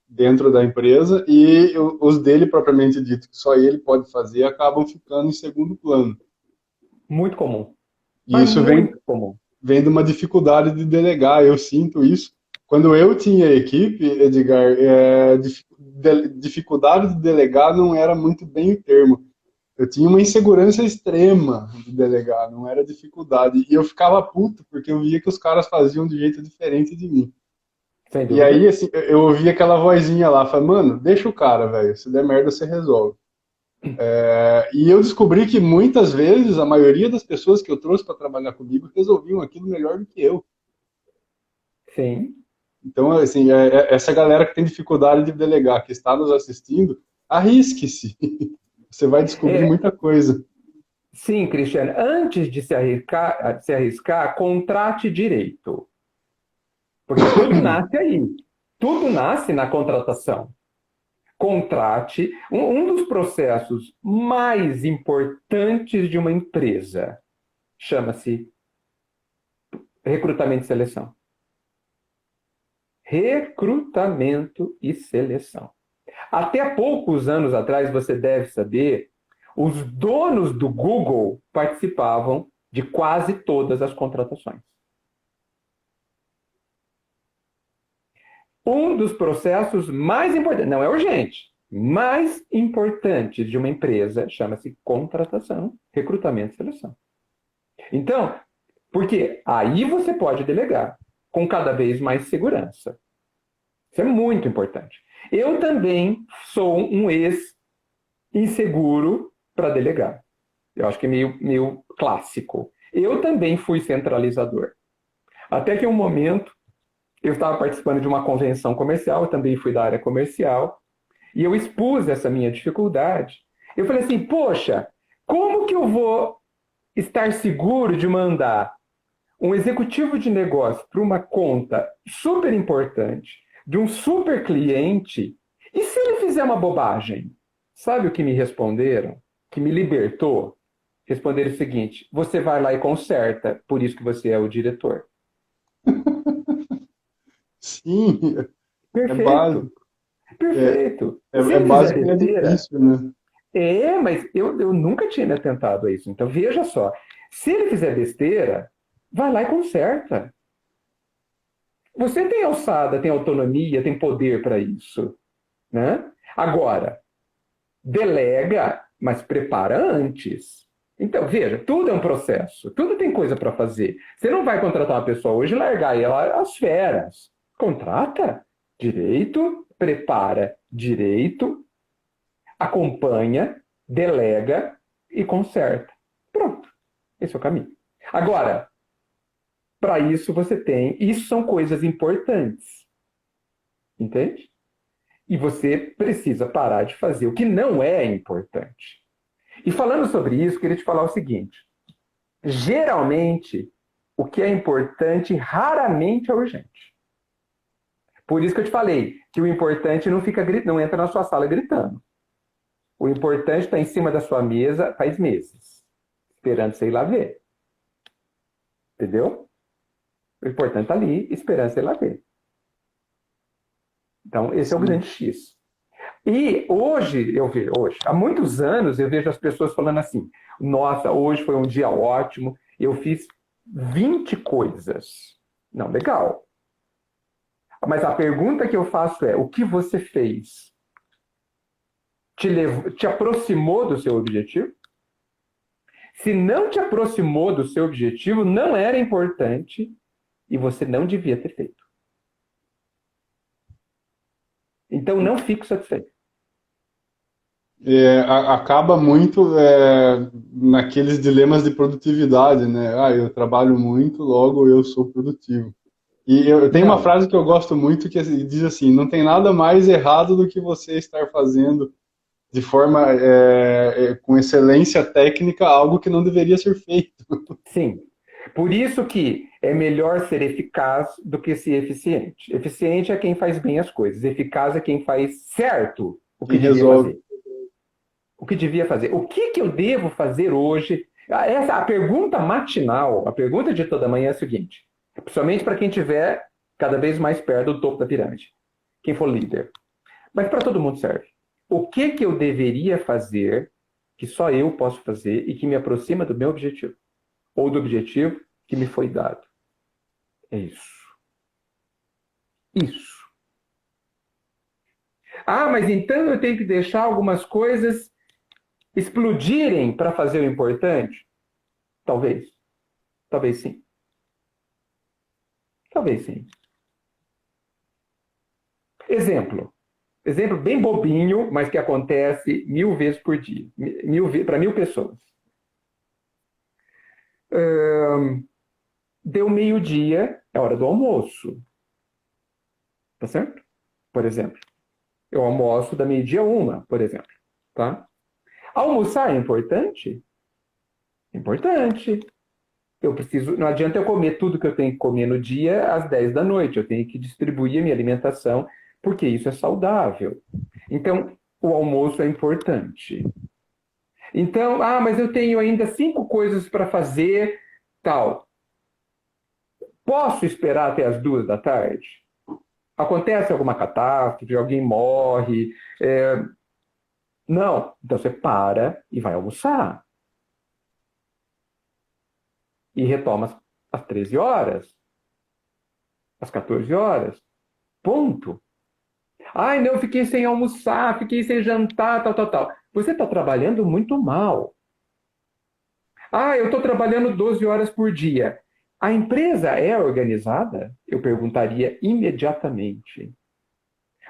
dentro da empresa e os dele propriamente dito, que só ele pode fazer, acabam ficando em segundo plano. Muito comum. E Mas isso muito comum. vem de uma dificuldade de delegar. Eu sinto isso. Quando eu tinha equipe, Edgar, dificuldade de delegar não era muito bem o termo. Eu tinha uma insegurança extrema de delegar, não era dificuldade. E eu ficava puto, porque eu via que os caras faziam de jeito diferente de mim. Sem E aí, dúvida. assim, eu ouvia aquela vozinha lá, falando, mano, deixa o cara, velho, se der merda você resolve. E eu descobri que muitas vezes a maioria das pessoas que eu trouxe para trabalhar comigo resolviam aquilo melhor do que eu. Sim. Então, assim, essa galera que tem dificuldade de delegar, que está nos assistindo, arrisque-se. Você vai descobrir É, muita coisa. sim, Cristiano. Antes de se arriscar, contrate direito. Porque tudo nasce aí. Tudo nasce na contratação. Contrate. Um dos processos mais importantes de uma empresa chama-se Recrutamento e seleção. Recrutamento e seleção. Até poucos anos atrás, você deve saber, os donos do Google participavam de quase todas as contratações. Um dos processos mais importantes, não é urgente, mais importante de uma empresa chama-se contratação, recrutamento e seleção. Então, porque aí você pode delegar com cada vez mais segurança. Isso é muito importante. Eu também sou um ex-inseguro para delegar. Eu acho que é meio clássico. Eu também fui centralizador. Até que um momento, eu estava participando de uma convenção comercial, eu também fui da área comercial, e eu expus essa minha dificuldade. Eu falei assim, poxa, como que eu vou estar seguro de mandar um executivo de negócio para uma conta super importante, de um super cliente, e se ele fizer uma bobagem? Sabe o que me responderam? Que me libertou? Responderam o seguinte: você vai lá e conserta, por isso que você é o diretor. Sim, é Perfeito, básico. É, perfeito. Se é ele fizer básico e é besteira, difícil, né? mas eu nunca tinha me atentado a isso. Então veja só, se ele fizer besteira, vai lá e conserta. Você tem alçada, tem autonomia, tem poder para isso, né? Agora, delega, mas prepara antes. Então, veja, tudo é um processo, tudo tem coisa para fazer. Você não vai contratar uma pessoa hoje e largar ela às feras. Contrata direito, prepara direito, acompanha, delega e conserta. Pronto, esse é o caminho. Agora, para isso você tem, isso são coisas importantes, entende? E você precisa parar de fazer o que não é importante. E falando sobre isso, queria te falar o seguinte: geralmente, o que é importante raramente é urgente. Por isso que eu te falei que o importante não entra na sua sala gritando. O importante está em cima da sua mesa faz meses, esperando você ir lá ver. Entendeu? O importante está ali, esperando você ir lá ver. Então, esse é o Sim. grande X. E há muitos anos, eu vejo as pessoas falando assim: nossa, hoje foi um dia ótimo, eu fiz 20 coisas. Não, legal. Mas a pergunta que eu faço é: o que você fez? Te aproximou do seu objetivo? Se não te aproximou do seu objetivo, não era importante e você não devia ter feito. Então, não fico satisfeito. Acaba muito naqueles dilemas de produtividade, né? Ah, eu trabalho muito, logo eu sou produtivo. E eu tenho uma Não, frase que eu gosto muito que diz assim: não tem nada mais errado do que você estar fazendo de forma com excelência técnica algo que não deveria ser feito. sim. Por isso que é melhor ser eficaz do que ser eficiente. Eficiente é quem faz bem as coisas. Eficaz é quem faz certo o que Quem devia resolve. fazer. O que devia fazer. O que eu devo fazer hoje? A pergunta matinal, a pergunta de toda manhã é a seguinte, principalmente para quem estiver cada vez mais perto do topo da pirâmide, quem for líder. Mas para todo mundo serve. O que eu deveria fazer que só eu posso fazer e que me aproxima do meu objetivo? Ou do objetivo que me foi dado? É isso. Isso. Ah, mas então eu tenho que deixar algumas coisas explodirem para fazer o importante? Talvez. Talvez sim. Talvez sim. Exemplo. Exemplo bem bobinho, mas que acontece 1000 vezes por dia. Para 1000 pessoas. Deu meio-dia, é hora do almoço. Tá certo? Por exemplo. Eu almoço da meio-dia a 1, por exemplo. Tá? Almoçar é importante? Importante. Eu preciso, não adianta eu comer tudo que eu tenho que comer no dia às 10 da noite. Eu tenho que distribuir a minha alimentação, porque isso é saudável. Então, o almoço é importante. Então, mas eu tenho ainda 5 coisas para fazer, tal. Posso esperar até as 2 da tarde? Acontece alguma catástrofe, alguém morre? Não. Então você para e vai almoçar. E retoma às 13 horas, às 14 horas. Ponto. Ai, não, fiquei sem almoçar, fiquei sem jantar, tal, tal, tal. Você está trabalhando muito mal. Ah, eu estou trabalhando 12 horas por dia. A empresa é organizada? Eu perguntaria imediatamente.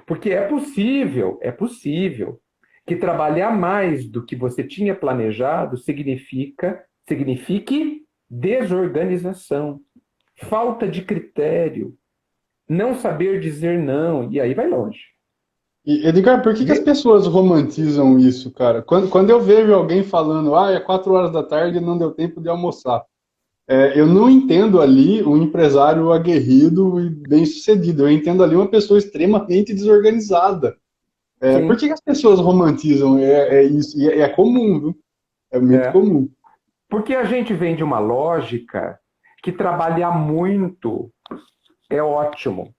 Porque é possível que trabalhar mais do que você tinha planejado signifique desorganização, falta de critério, não saber dizer não, e aí vai longe. E, Edgar, por que que as pessoas romantizam isso, cara? Quando eu vejo alguém falando, é 4 horas da tarde e não deu tempo de almoçar, eu não entendo ali um empresário aguerrido e bem-sucedido. Eu entendo ali uma pessoa extremamente desorganizada. Por Sim, que que as pessoas romantizam isso? E é comum, viu? É muito é. comum. Porque a gente vem de uma lógica que trabalhar muito é ótimo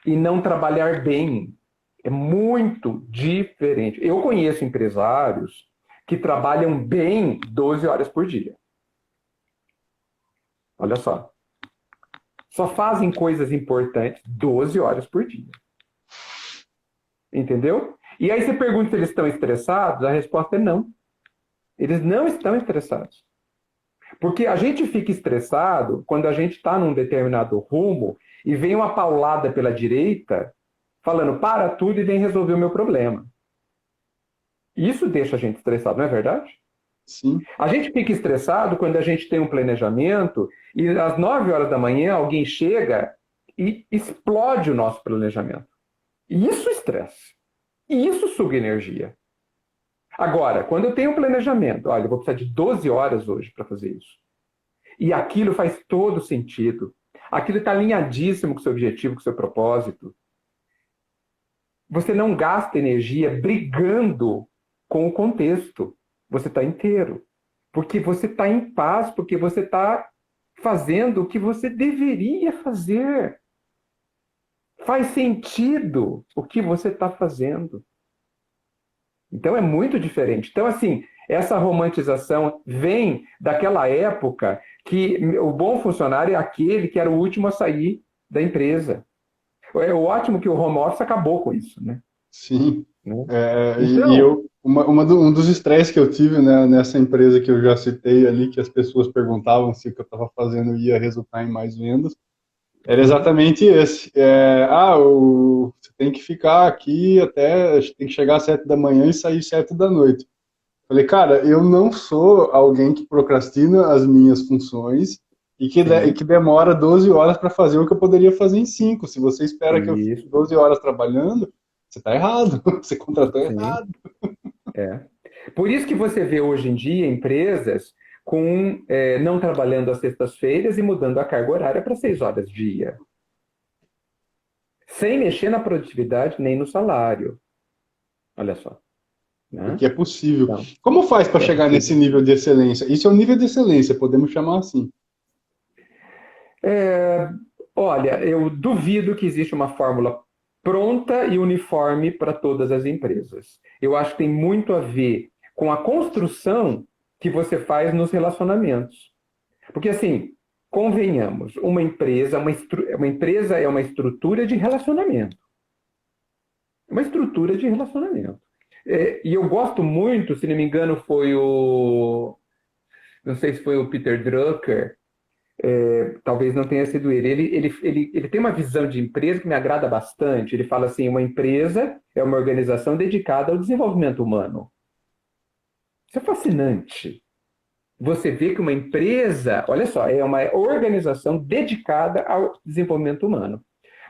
e não trabalhar bem é muito diferente. Eu conheço empresários que trabalham bem 12 horas por dia. Olha só. Só fazem coisas importantes 12 horas por dia. Entendeu? E aí você pergunta se eles estão estressados, a resposta é não. Eles não estão estressados. Porque a gente fica estressado quando a gente está num determinado rumo e vem uma paulada pela direita falando, para tudo e vem resolver o meu problema. Isso deixa a gente estressado, não é verdade? Sim. A gente fica estressado quando a gente tem um planejamento e às 9 horas da manhã alguém chega e explode o nosso planejamento. E isso estressa. E isso suga energia. Agora, quando eu tenho um planejamento, olha, eu vou precisar de 12 horas hoje para fazer isso. E aquilo faz todo sentido. Aquilo está alinhadíssimo com o seu objetivo, com o seu propósito. Você não gasta energia brigando com o contexto. Você está inteiro. Porque você está em paz, porque você está fazendo o que você deveria fazer. Faz sentido o que você está fazendo. Então é muito diferente. Então, assim, essa romantização vem daquela época que o bom funcionário é aquele que era o último a sair da empresa. É ótimo que o home office acabou com isso, né? Sim. Né? E Então, um dos estresses que eu tive, né, nessa empresa que eu já citei ali, que as pessoas perguntavam se o que eu estava fazendo ia resultar em mais vendas, era exatamente esse. Você tem que ficar aqui até, tem que chegar às 7 da manhã e sair 7 da noite. Falei, cara, eu não sou alguém que procrastina as minhas funções e sim, que demora 12 horas para fazer o que eu poderia fazer em 5. Se você espera que eu fique isso, 12 horas trabalhando, você está errado. Você contratou sim, errado. é. Por isso que você vê hoje em dia empresas não trabalhando às sextas-feiras e mudando a carga horária para 6 horas dia, sem mexer na produtividade nem no salário. Olha só, né? Porque é possível. Então, Como faz para é chegar nesse possível. nível de excelência? Isso é um nível de excelência, podemos chamar assim. É, olha, eu duvido que exista uma fórmula pronta e uniforme para todas as empresas. Eu acho que tem muito a ver com a construção que você faz nos relacionamentos. Porque, assim, convenhamos, uma empresa é uma estrutura de relacionamento. Uma estrutura de relacionamento. E eu gosto muito, se não me engano, não sei se foi o Peter Drucker, talvez não tenha sido ele. Ele tem uma visão de empresa que me agrada bastante. Ele fala assim: uma empresa é uma organização dedicada ao desenvolvimento humano. Isso é fascinante. Você vê que uma empresa, olha só, é uma organização dedicada ao desenvolvimento humano.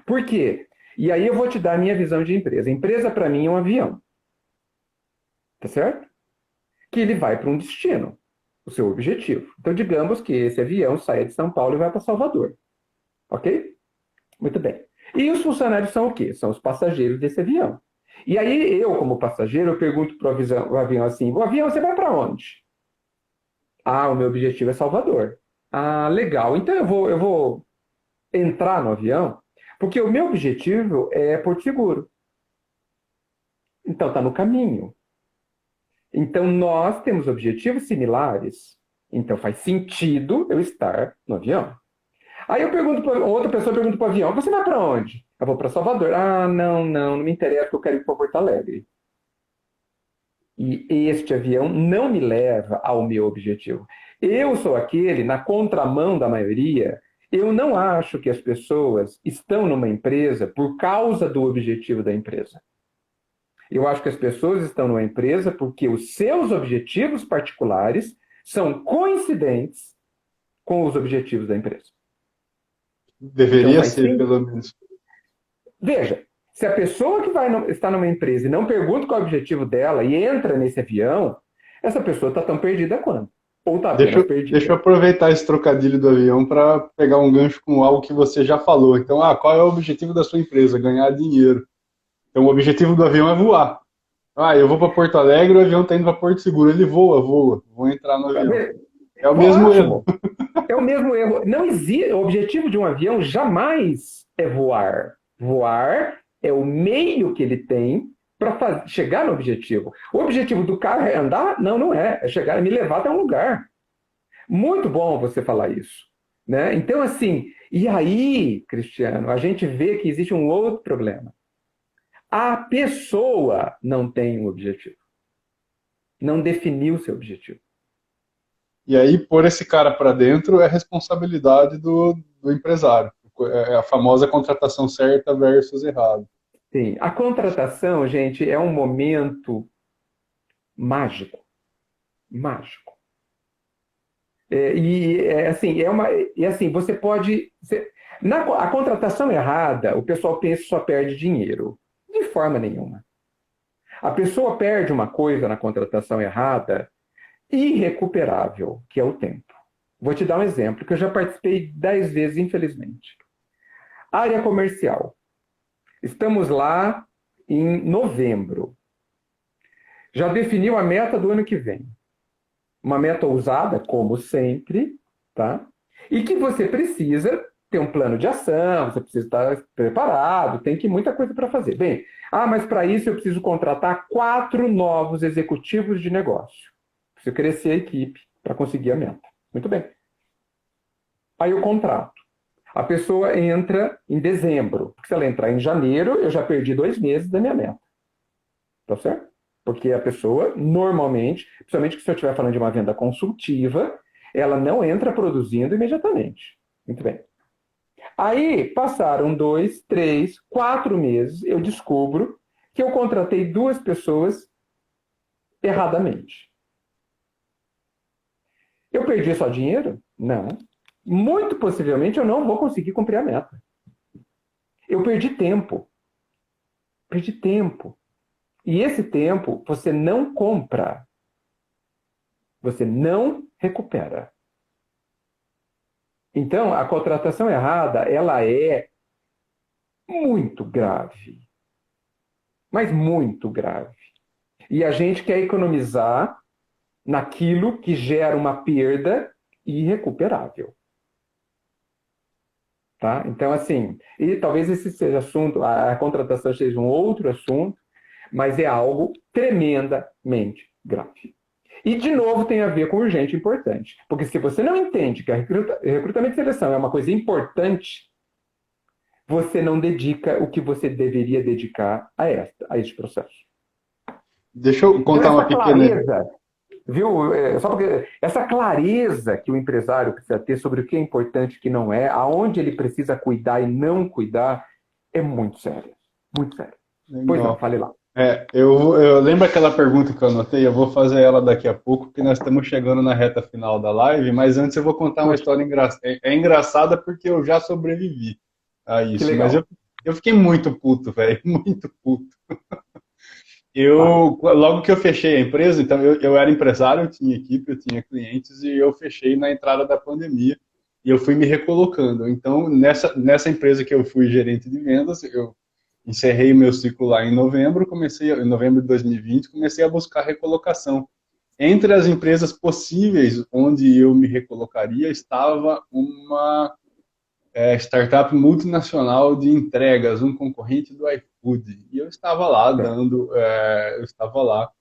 Por quê? E aí eu vou te dar a minha visão de empresa. Empresa, para mim, é um avião, tá certo? Que ele vai para um destino, o seu objetivo. Então, digamos que esse avião saia de São Paulo e vai para Salvador, ok? Muito bem. E os funcionários são o quê? São os passageiros desse avião. E aí eu, como passageiro, eu pergunto para o avião assim: o avião, você vai para onde? Ah, o meu objetivo é Salvador. Ah, legal. Então eu vou entrar no avião, porque o meu objetivo é Porto Seguro. Então está no caminho. Então nós temos objetivos similares. Então faz sentido eu estar no avião. Aí eu pergunto para outra pessoa pergunta para o avião: você vai para onde? Eu vou para Salvador. Ah, não me interessa, porque eu quero ir para Porto Alegre. E este avião não me leva ao meu objetivo. Eu sou aquele, na contramão da maioria, eu não acho que as pessoas estão numa empresa por causa do objetivo da empresa. Eu acho que as pessoas estão numa empresa porque os seus objetivos particulares são coincidentes com os objetivos da empresa. Então Deveria faz ser, sim. pelo menos. Veja, se a pessoa que está numa empresa e não pergunta qual é o objetivo dela e entra nesse avião, essa pessoa está tão perdida quanto. Ou está Deixa, apenas deixa eu perdida. aproveitar esse trocadilho do avião para pegar um gancho com algo que você já falou. Então, qual é o objetivo da sua empresa? Ganhar dinheiro. Então, o objetivo do avião é voar. Eu vou para Porto Alegre, o avião está indo para Porto Seguro. Ele voa, voa. Vou entrar no avião. É o mesmo erro. Ótimo! É o mesmo erro. Não existe. O objetivo de um avião jamais é voar. Voar é o meio que ele tem para chegar no objetivo. O objetivo do carro é andar? Não, não é. É chegar, é me levar até um lugar. Muito bom você falar isso. Né? Então, assim, e aí, Cristiano, a gente vê que existe um outro problema. A pessoa não tem um objetivo. Não definiu seu objetivo. E aí, pôr esse cara para dentro é responsabilidade do empresário. É a famosa contratação certa versus errado. Sim, a contratação, gente, é um momento mágico. Mágico. E assim, você pode. A contratação errada, o pessoal pensa que só perde dinheiro. De forma nenhuma. A pessoa perde uma coisa na contratação errada irrecuperável, que é o tempo. Vou te dar um exemplo, que eu já participei 10 vezes, infelizmente. Área comercial. Estamos lá em novembro. Já definiu a meta do ano que vem. Uma meta ousada, como sempre, tá? E que você precisa ter um plano de ação, você precisa estar preparado, tem que muita coisa para fazer. Bem, mas para isso eu preciso contratar 4 novos executivos de negócio. Preciso crescer a equipe para conseguir a meta. Muito bem. Aí o contrato. A pessoa entra em dezembro. Porque se ela entrar em janeiro, eu já perdi 2 meses da minha meta. Tá certo? Porque a pessoa, normalmente, principalmente se eu estiver falando de uma venda consultiva, ela não entra produzindo imediatamente. Muito bem. Aí passaram 2, 3, 4 meses, eu descubro que eu contratei 2 pessoas erradamente. Eu perdi só dinheiro? Não. Muito possivelmente eu não vou conseguir cumprir a meta. Eu perdi tempo. Perdi tempo. E esse tempo você não compra. Você não recupera. Então, a contratação errada, ela é muito grave. Mas muito grave. E a gente quer economizar naquilo que gera uma perda irrecuperável. Tá? Então, assim, e talvez esse seja assunto, a contratação seja um outro assunto, mas é algo tremendamente grave. E, de novo, tem a ver com urgente e importante. Porque se você não entende que recrutamento e seleção é uma coisa importante, você não dedica o que você deveria dedicar a este processo. Deixa eu Então, contar essa uma pequena. clareza, viu? Só porque essa clareza que o empresário precisa ter sobre o que é importante e o que não é, aonde ele precisa cuidar e não cuidar, é muito sério. Muito sério. Pois não, Legal. fale lá. Eu lembro aquela pergunta que eu anotei, eu vou fazer ela daqui a pouco, porque nós estamos chegando na reta final da live, mas antes eu vou contar uma Puxa, história engraçada. É engraçada porque eu já sobrevivi a que isso, mas legal. eu fiquei muito puto, velho, muito puto. Fale. Logo que eu fechei a empresa, então eu era empresário, eu tinha equipe, eu tinha clientes, e eu fechei na entrada da pandemia, e eu fui me recolocando. Então, nessa empresa que eu fui gerente de vendas, eu encerrei o meu ciclo lá em novembro de 2020, comecei a buscar recolocação. entre as empresas possíveis onde eu me recolocaria estava uma startup multinacional de entregas, um concorrente do iFood. E eu estava lá eu estava lá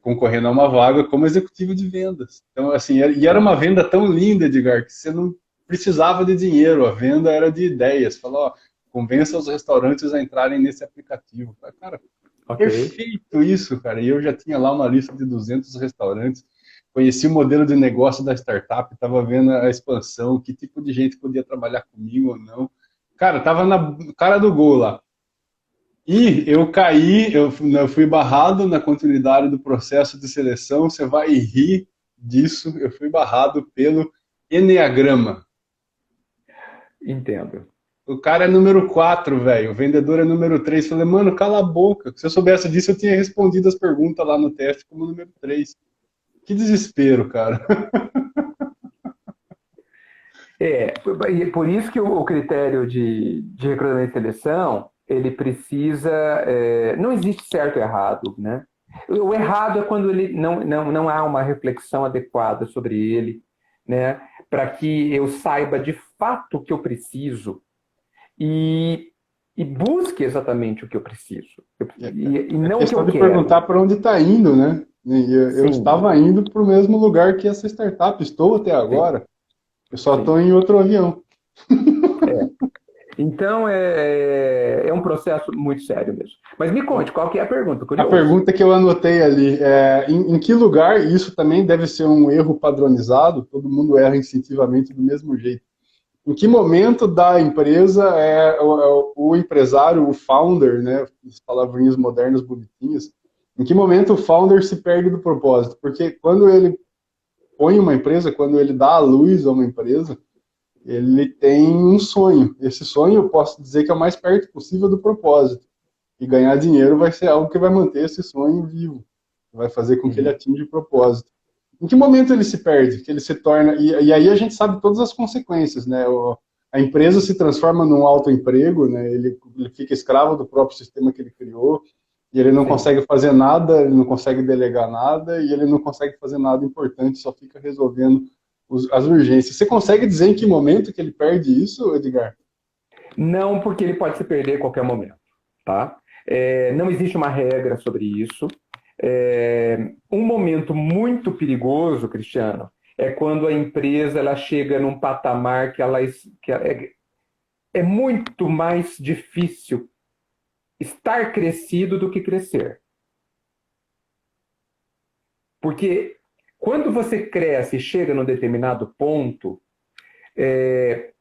concorrendo a uma vaga como executivo de vendas. Então, assim, e era uma venda tão linda, Edgar, que você não precisava de dinheiro, a venda era de ideias. Falou, ó, convença os restaurantes a entrarem nesse aplicativo. Cara, Ok. perfeito isso, cara. E eu já tinha lá uma lista de 200 restaurantes, conheci o modelo de negócio da startup, estava vendo a expansão, que tipo de gente podia trabalhar comigo ou não. Cara, tava na cara do gol lá. E eu caí, eu fui barrado na continuidade do processo de seleção. Você vai rir disso. Eu fui barrado pelo Enneagrama. Entendo. O cara é número 4, velho. O vendedor é número 3. Falei, mano, cala a boca. Se eu soubesse disso, eu tinha respondido as perguntas lá no teste como número 3. Que desespero, cara. Por isso que o critério de recrutamento e seleção, ele precisa, não existe certo e errado, né? O errado é quando ele não há uma reflexão adequada sobre ele, né? Para que eu saiba de fato o que eu preciso e, e busque exatamente o que eu preciso, e É não o que questão eu de quero. perguntar para onde está indo, né? E eu Sim, estava indo para o mesmo lugar que essa startup. Estou até sim, agora. Eu só sim. estou em outro avião. Então é um processo muito sério mesmo. Mas me conte, qual que é a pergunta? A Curioso. pergunta que eu anotei ali é em que lugar, e isso também deve ser um erro padronizado, todo mundo erra instintivamente do mesmo jeito. Em que momento da empresa o empresário, o founder, né, as palavrinhas modernas bonitinhas, em que momento o founder se perde do propósito? Porque quando ele põe uma empresa, quando ele dá a luz a uma empresa, ele tem um sonho. Esse sonho eu posso dizer que é o mais perto possível do propósito. E ganhar dinheiro vai ser algo que vai manter esse sonho vivo, vai fazer com que ele Uhum. atinja o propósito. Em que momento ele se perde? Que ele se torna. E aí a gente sabe todas as consequências, né? A empresa se transforma num autoemprego, né? Ele fica escravo do próprio sistema que ele criou, e ele não Sim. consegue fazer nada, ele não consegue delegar nada, e ele não consegue fazer nada importante, só fica resolvendo as urgências. Você consegue dizer em que momento que ele perde isso, Edgar? Não, porque ele pode se perder a qualquer momento, tá? Não existe uma regra sobre isso. Um momento muito perigoso, Cristiano, é quando a empresa ela chega num patamar que é muito mais difícil estar crescido do que crescer. Porque quando você cresce e chega num determinado ponto,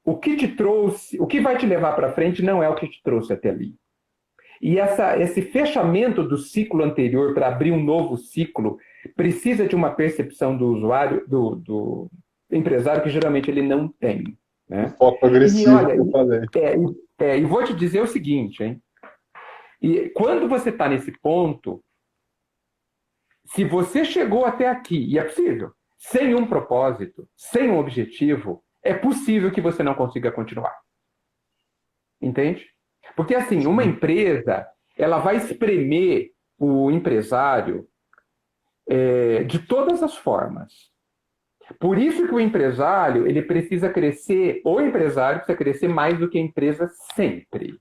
o que te trouxe, o que vai te levar para frente não é o que te trouxe até ali. E esse fechamento do ciclo anterior para abrir um novo ciclo precisa de uma percepção do usuário, do empresário, que geralmente ele não tem. O Né? foco E agressivo olha, que eu falei. e vou te dizer o seguinte, hein? E quando você está nesse ponto, se você chegou até aqui, e é possível, sem um propósito, sem um objetivo, é possível que você não consiga continuar. Entende? Porque assim, uma Sim. empresa, ela vai espremer o empresário de todas as formas. Por isso que o empresário, ele precisa crescer, o empresário precisa crescer mais do que a empresa sempre.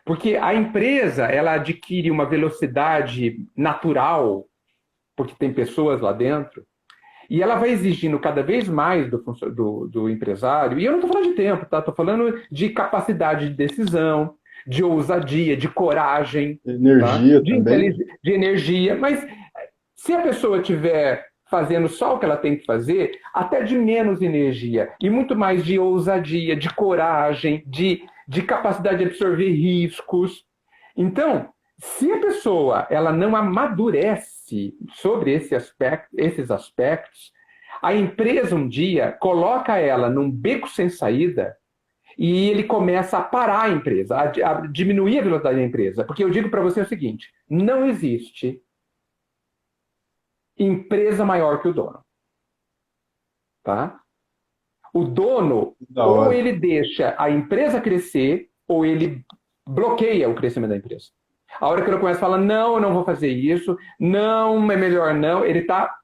Porque a empresa, ela adquire uma velocidade natural, porque tem pessoas lá dentro, e ela vai exigindo cada vez mais do empresário, e eu não estou falando de tempo, tá? Estou falando de capacidade de decisão, de ousadia, de coragem, tá? Energia também. De energia, mas se a pessoa estiver fazendo só o que ela tem que fazer, até de menos energia e muito mais de ousadia, de coragem, de capacidade de absorver riscos. Então, se a pessoa ela não amadurece sobre esses aspectos, a empresa um dia coloca ela num beco sem saída e ele começa a parar a empresa, a diminuir a velocidade da empresa. Porque eu digo para você o seguinte: não existe empresa maior que o dono. Tá? O dono, Da ou hora. ele deixa a empresa crescer, ou ele bloqueia o crescimento da empresa. A hora que ele começa a falar, não, eu não vou fazer isso, não, é melhor não, ele está...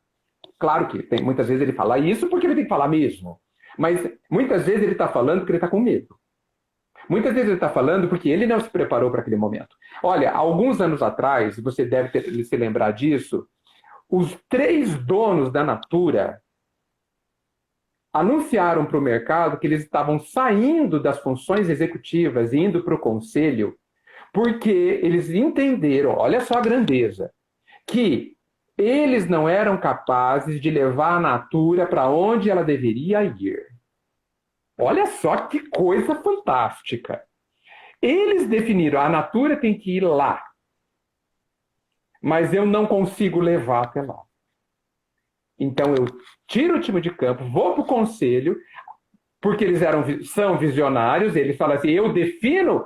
Claro que tem, muitas vezes ele fala isso porque ele tem que falar mesmo. Mas muitas vezes ele está falando porque ele está com medo. Muitas vezes ele está falando porque ele não se preparou para aquele momento. Olha, alguns anos atrás, você deve se lembrar disso, os 3 donos da Natura anunciaram para o mercado que eles estavam saindo das funções executivas e indo para o conselho, porque eles entenderam, olha só a grandeza, que eles não eram capazes de levar a Natura para onde ela deveria ir. Olha só que coisa fantástica. Eles definiram, a Natura tem que ir lá, mas eu não consigo levar até lá. Então eu tiro o time de campo, vou para o conselho, porque eles são visionários, eles falam assim, eu defino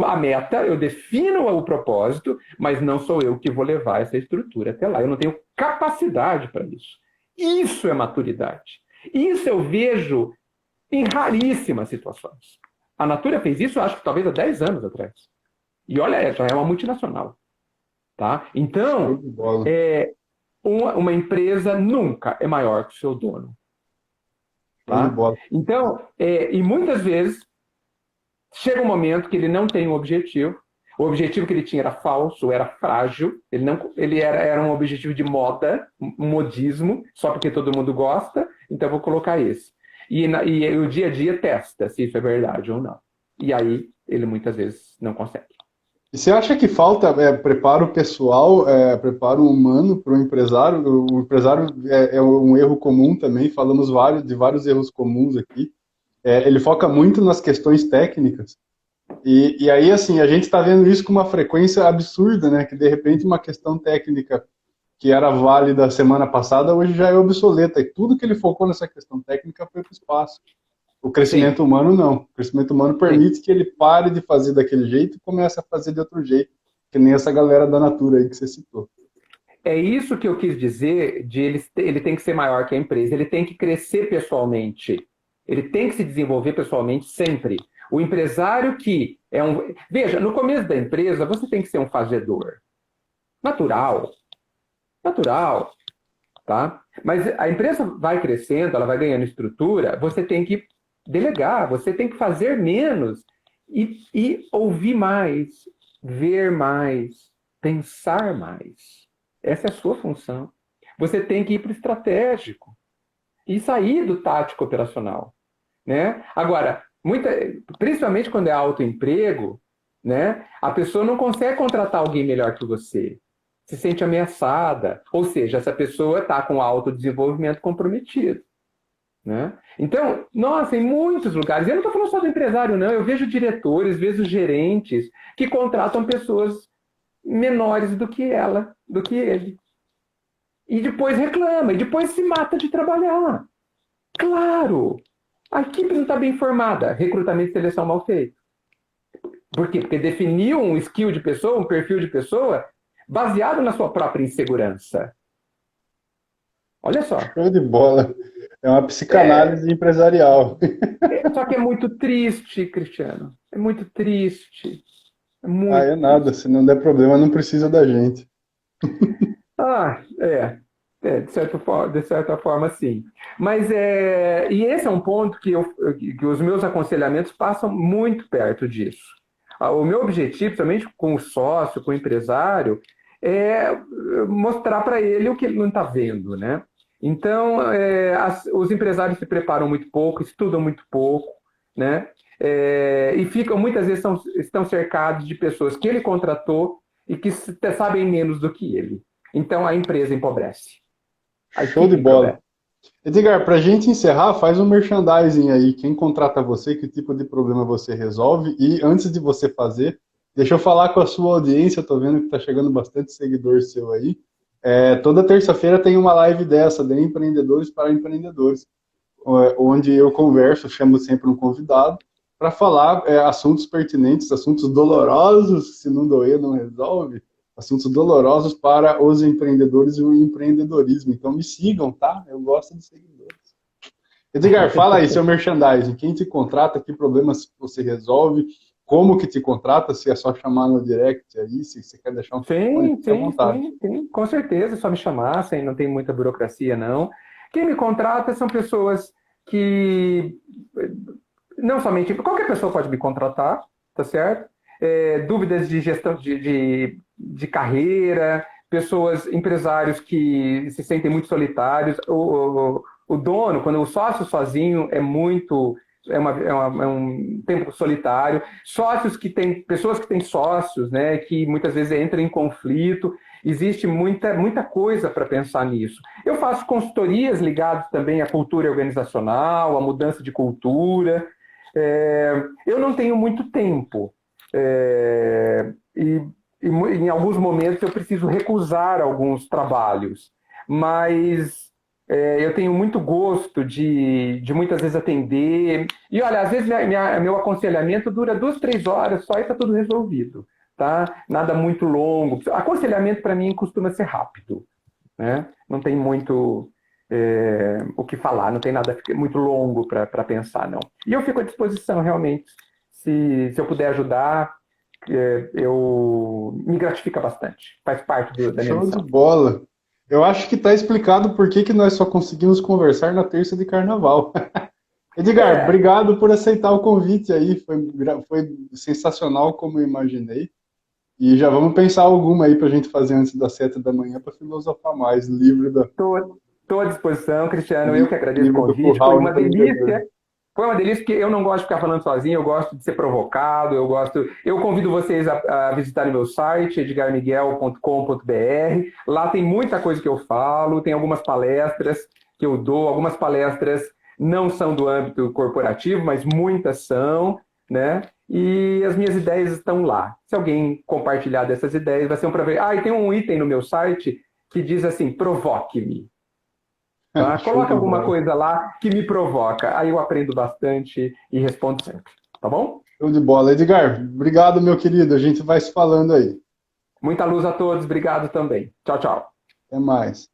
a meta, eu defino o propósito, mas não sou eu que vou levar essa estrutura até lá. Eu não tenho capacidade para isso. Isso é maturidade. Isso eu vejo em raríssimas situações. A Natura fez isso, acho que talvez há 10 anos atrás. E olha, já é uma multinacional. Tá? Então, uma empresa nunca é maior que o seu dono. Tá? Então, e muitas vezes, chega um momento que ele não tem um objetivo, o objetivo que ele tinha era falso, era frágil, ele era um objetivo de moda, um modismo, só porque todo mundo gosta, então eu vou colocar esse. E o dia a dia testa se isso é verdade ou não. E aí ele muitas vezes não consegue. E você acha que falta preparo pessoal, preparo humano para o empresário? O empresário é um erro comum também, falamos de vários erros comuns aqui. Ele foca muito nas questões técnicas. E aí, assim, a gente está vendo isso com uma frequência absurda, né? Que de repente uma questão técnica que era válida semana passada, hoje já é obsoleta. E tudo que ele focou nessa questão técnica foi para o espaço. O crescimento humano, não. O crescimento humano permite que ele pare de fazer daquele jeito e comece a fazer de outro jeito, que nem essa galera da Natura aí que você citou. É isso que eu quis dizer, ele tem que ser maior que a empresa, ele tem que crescer pessoalmente, ele tem que se desenvolver pessoalmente sempre. O empresário que é um... Veja, no começo da empresa, você tem que ser um fazedor. Natural. Tá? Mas a empresa vai crescendo, ela vai ganhando estrutura, você tem que delegar, você tem que fazer menos e ouvir mais, ver mais, pensar mais. Essa é a sua função. Você tem que ir para o estratégico e sair do tático operacional. Né? Agora, principalmente quando é autoemprego, né, a pessoa não consegue contratar alguém melhor que você. Se sente ameaçada. Ou seja, essa pessoa está com autodesenvolvimento comprometido. Né? Então, nossa, em muitos lugares, eu não estou falando só do empresário, não, eu vejo diretores, vejo gerentes que contratam pessoas menores do que ele. E depois reclama, e depois se mata de trabalhar. Claro! A equipe não está bem formada, recrutamento e seleção mal feito. Por quê? Porque definiu um skill de pessoa, um perfil de pessoa, baseado na sua própria insegurança. Olha só. Show de bola. É uma psicanálise empresarial. Só que é muito triste, Cristiano. É muito triste. É nada. Se não der problema, não precisa da gente. De certa forma, sim. Mas e esse é um ponto que os meus aconselhamentos passam muito perto disso. O meu objetivo, também com o sócio, com o empresário, é mostrar para ele o que ele não está vendo, né? Então, os empresários se preparam muito pouco, estudam muito pouco, né? E muitas vezes estão cercados de pessoas que ele contratou e que sabem menos do que ele. Então, a empresa empobrece. Show de bola. Edgar, para a gente encerrar, faz um merchandising aí. Quem contrata você, que tipo de problema você resolve? E antes de você fazer, deixa eu falar com a sua audiência. Eu tô vendo que está chegando bastante seguidor seu aí. Toda terça-feira tem uma live dessa, de empreendedores para empreendedores, onde eu converso, chamo sempre um convidado, para falar assuntos pertinentes, assuntos dolorosos, se não doer, não resolve, assuntos dolorosos para os empreendedores e o empreendedorismo. Então me sigam, tá? Eu gosto de seguidores. Edgar, fala aí, seu merchandising. Quem te contrata, que problemas você resolve, como que te contrata, se é só chamar no direct aí, se você quer deixar um telefone, Sim, fique à sim, vontade. sim, sim, com certeza, é só me chamar, sem, não tem muita burocracia, não. Quem me contrata são pessoas que, não somente, qualquer pessoa pode me contratar, tá certo? Dúvidas de gestão de carreira, pessoas, empresários que se sentem muito solitários. O dono, quando o sócio sozinho é muito. É um tempo solitário. Sócios que têm, pessoas que têm sócios, né, que muitas vezes entram em conflito. Existe muita coisa para pensar nisso. Eu faço consultorias ligadas também à cultura organizacional, à mudança de cultura. Eu não tenho muito tempo. E em alguns momentos eu preciso recusar alguns trabalhos, mas eu tenho muito gosto de muitas vezes atender. E olha, às vezes meu aconselhamento dura 2, 3 horas só e está tudo resolvido. Tá? Nada muito longo. Aconselhamento para mim costuma ser rápido, né? Não tem muito o que falar, não tem nada muito longo para pensar, não. E eu fico à disposição, realmente. Se eu puder ajudar, me gratifica bastante. Faz parte da minha Show de missão. bola. Eu acho que está explicado por que que nós só conseguimos conversar na terça de carnaval. Edgar, É, obrigado por aceitar o convite aí. Foi sensacional como eu imaginei. E já vamos pensar alguma aí para a gente fazer antes das 7 da manhã para filosofar mais. estou à disposição, Cristiano. Eu que agradeço o Livro do convite. Foi Curral uma Empreendedor. delícia. Foi uma delícia, porque eu não gosto de ficar falando sozinho, eu gosto de ser provocado, eu gosto. Eu convido vocês a visitarem meu site, edgarmiguel.com.br. Lá tem muita coisa que eu falo, tem algumas palestras que eu dou, algumas palestras não são do âmbito corporativo, mas muitas são, né? E as minhas ideias estão lá. Se alguém compartilhar dessas ideias, vai ser um prazer. Ah, e tem um item no meu site que diz assim: provoque-me. Tá? Show Coloca de alguma bola. coisa lá que me provoca. Aí eu aprendo bastante e respondo sempre. Tá bom? Show de bola. Edgar, obrigado, meu querido. A gente vai se falando aí. Muita luz a todos. Obrigado também. Tchau, tchau. Até mais.